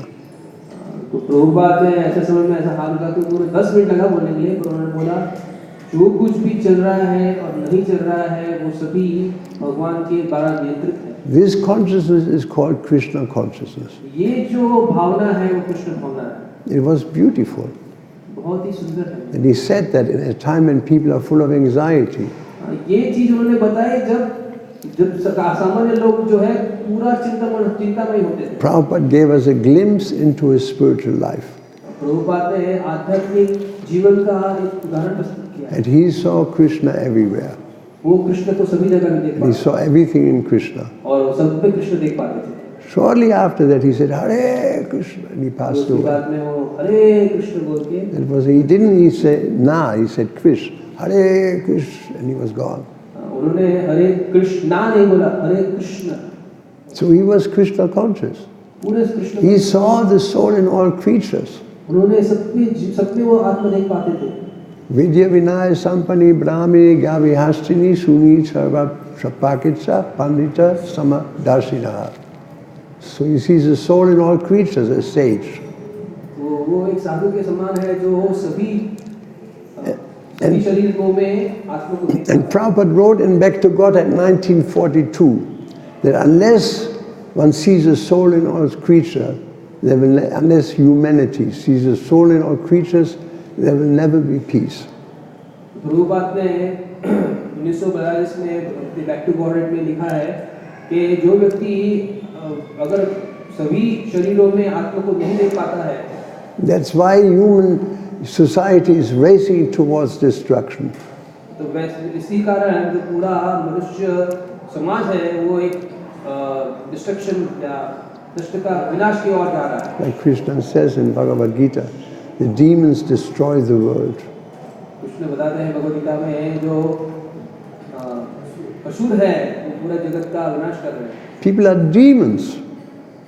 तो प्रभुपाद ने ऐसे समय में ऐसा हाथ उठा के पूरे 10 मिनट लगा बोलने के लिए, पर उन्होंने बोला जो कुछ भी चल रहा है और नहीं चल रहा है वो सभी भगवान के द्वारा नियंत्रित है। This consciousness is called Krishna consciousness. ये जो भावना है वो कृष्ण भावना है। It was beautiful. बहुत ही सुंदर है। And he said that in a time when people are full of anxiety, ये चीज उन्होंने बताई जब सामान्य लोग जो है पूरा चिंतामय होते थे। Prabhupada gave us a glimpse into his spiritual life. Prabhupada ने आध्यात्मिक जीवन का एक उदाहरण प्रस्तुत किया। And he saw Krishna everywhere. वो कृष्ण को सभी जगह में देख He पाते saw everything in Krishna. और सब पे कृष्ण देख पाते थे। Shortly after that he said, Hare Krishna, and he passed उसके away. बाद में वो हरे कृष्ण बोल के It was, he said Na, he said Krish, Hare Krishna, and he was gone. उन्होंने हरे कृष्ण ना नहीं बोला, हरे Krishna. So he was Krishna conscious. पूरे Krishna He saw the soul in all creatures. उन्होंने सब में वो आत्मा देख पाते थे। Vidya Vinaya Sampani Brahmi Gavi Hastini Suni Sarva Shapakitsa Pandita Sama Darshinaha. So he sees the soul in all creatures as sage. वो एक साधु के समान है जो सभी शरीरों में आत्मा को देखता है। And Prabhupada wrote in Back to God at 1942 that unless one sees the soul in all creatures, unless humanity sees the soul in all creatures, there will never be peace. Prabhupada ने 1942 में बैक टू गॉड में लिखा है कि जो व्यक्ति अगर सभी शरीरों में आत्मा को नहीं देख पाता है, That's why human society is racing towards destruction. तो वैसे इसी कारण जो पूरा मनुष्य समाज है वो एक डिस्ट्रक्शन या दुष्ट का विनाश की ओर जा रहा है। Like Krishna says in Bhagavad Gita, the demons destroy the world. Krishna बताते हैं भगवद गीता में जो असुर है वो पूरा जगत का विनाश कर रहे हैं। People are demons.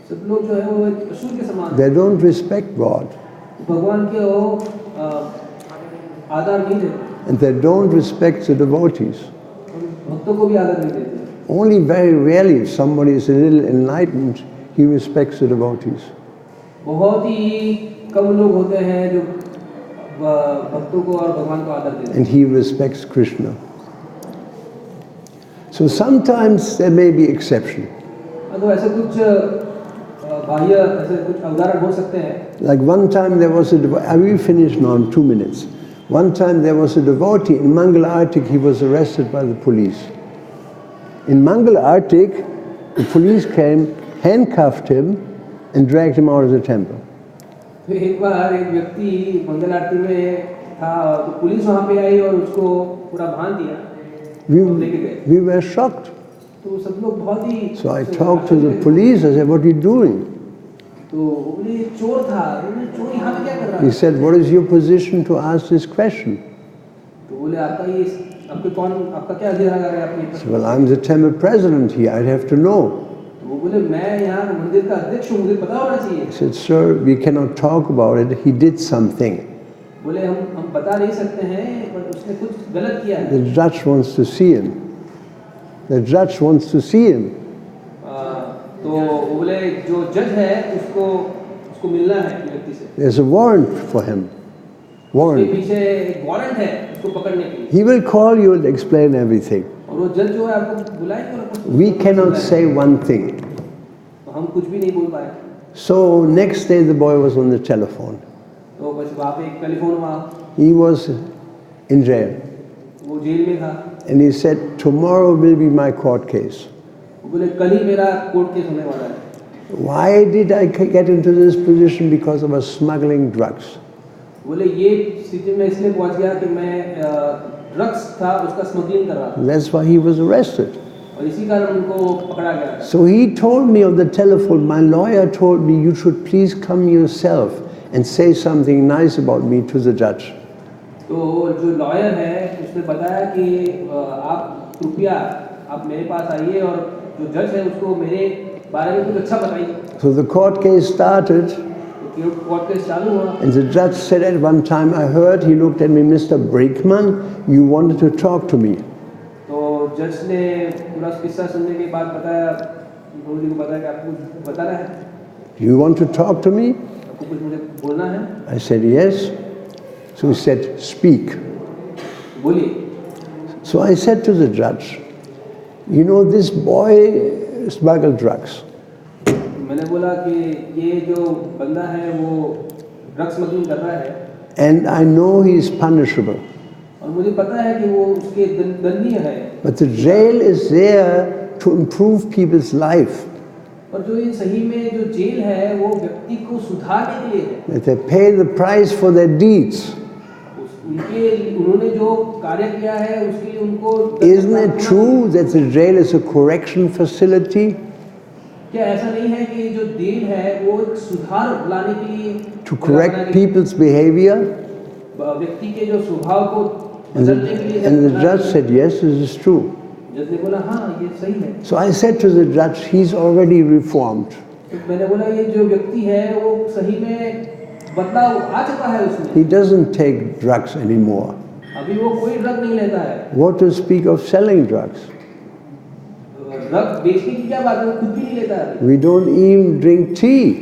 सब लोग जो है वो एक असुर के समान They don't respect God. भगवान के वो आदर नहीं देते And they don't respect the devotees. भक्तों को भी आदर नहीं देते। Only very rarely, if somebody is a little enlightened, he respects the devotees. बहुत ही कम लोग होते हैं जो भक्तों को और भगवान को आदर देते हैं। And he respects Krishna. So sometimes there may be exception. तो ऐसे कुछ बाह्य ऐसे कुछ उदाहरण हो सकते हैं। Like one time there was a devotee, I will finish now in 2 minutes. One time there was a devotee in Mangala Artik, he was arrested by the police. In Mangala Artik, the police came, handcuffed him and dragged him out of the temple. तो एक बार एक व्यक्ति मंगल आरती में था तो police वहाँ पे आई और उसको पूरा बांध दिया, लेके गए। We were shocked. तो सब लोग बहुत ही So I talked to the police, I said, what are you doing? तो वो बोले चोर था, बोले चोर यहाँ पे क्या कर रहा He है? said, what is your position to ask this question? तो बोले आपका क्या अधिकार है आपके I प्रश्न? said, well, I'm the temple president here, I'd have to know. तो वो बोले मैं यहाँ मंदिर का अध्यक्ष हूँ, मुझे पता होना चाहिए। He said, sir, we cannot talk about it, he did something. बोले हम बता नहीं सकते हैं, पर उसने कुछ गलत किया है। The judge wants to see him. The judge wants to see him. तो वो बोले जो जज है उसको मिलना है व्यक्ति से। There's a warrant for him. उसके Warrant. पीछे एक वारंट है उसको पकड़ने के लिए। He will call you and explain everything. और वो जज जो है आपको बुलाएंगे और आपको We cannot say one thing. तो हम कुछ भी नहीं बोल पाए। So next day the boy was on the telephone. तो बस वहाँ पे एक टेलीफोन हुआ, He was in jail. वो जेल में था। And he said, tomorrow will be my court case. वो बोले कल ही मेरा कोर्ट केस होने वाला है। Why did I get into this position? Because I was smuggling drugs. बोले ये स्थिति में इसलिए पहुंच गया कि मैं ड्रग्स था उसका स्मगलिंग कर रहा था That's why he was arrested. और इसी कारण उनको पकड़ा गया था। So he told me on the telephone, my lawyer told me, you should please come yourself and say something nice about me to the judge. तो जो लॉयर है उसने बताया कि आप कृपया आप मेरे पास आइए और जो जज है उसको मेरे बारे में कुछ अच्छा बताइए। So the court case started, तो कोर्ट केस चालू हुआ and the judge said at one time, I heard, he looked at me, Mr. Brickman, you wanted to talk to me. तो जज ने पूरा किस्सा सुनने के बाद बताया, प्रभु को बताया कि आपको कुछ बताना है, You want to talk to me? आपको कुछ मुझे बोलना है। I said, yes. So he said, speak. बोलिए। So I said to the judge, you know, this boy smuggled drugs. मैंने बोला कि ये जो बंदा है वो ड्रग्स स्मगलिंग कर रहा है And I know he is punishable. और मुझे पता है कि वो उसके दंडनीय है। But the jail is there to improve people's life. और जो ये सही में जो जेल है वो व्यक्ति को सुधारने के लिए है। That they pay the price for their deeds. उन्होंने जो कार्य किया है उसके लिए उनको Isn't it true that the jail is a correction facility? क्या ऐसा नहीं है कि जो जेल है वो एक सुधार लाने के लिए To correct people's behavior? व्यक्ति के जो स्वभाव को बदलने के लिए And the judge said, yes, this is true. जज ने बोला हाँ ये सही है। So I said to the judge, he's already reformed. तो मैंने बोला ये जो व्यक्ति है वो सही में बदलाव आ चुका है उसमें। He doesn't take drugs anymore. अभी वो कोई ड्रग नहीं लेता है। What to speak of selling drugs? Drug बेचने की क्या बात है, वो खुद भी नहीं लेता है। We don't even drink tea.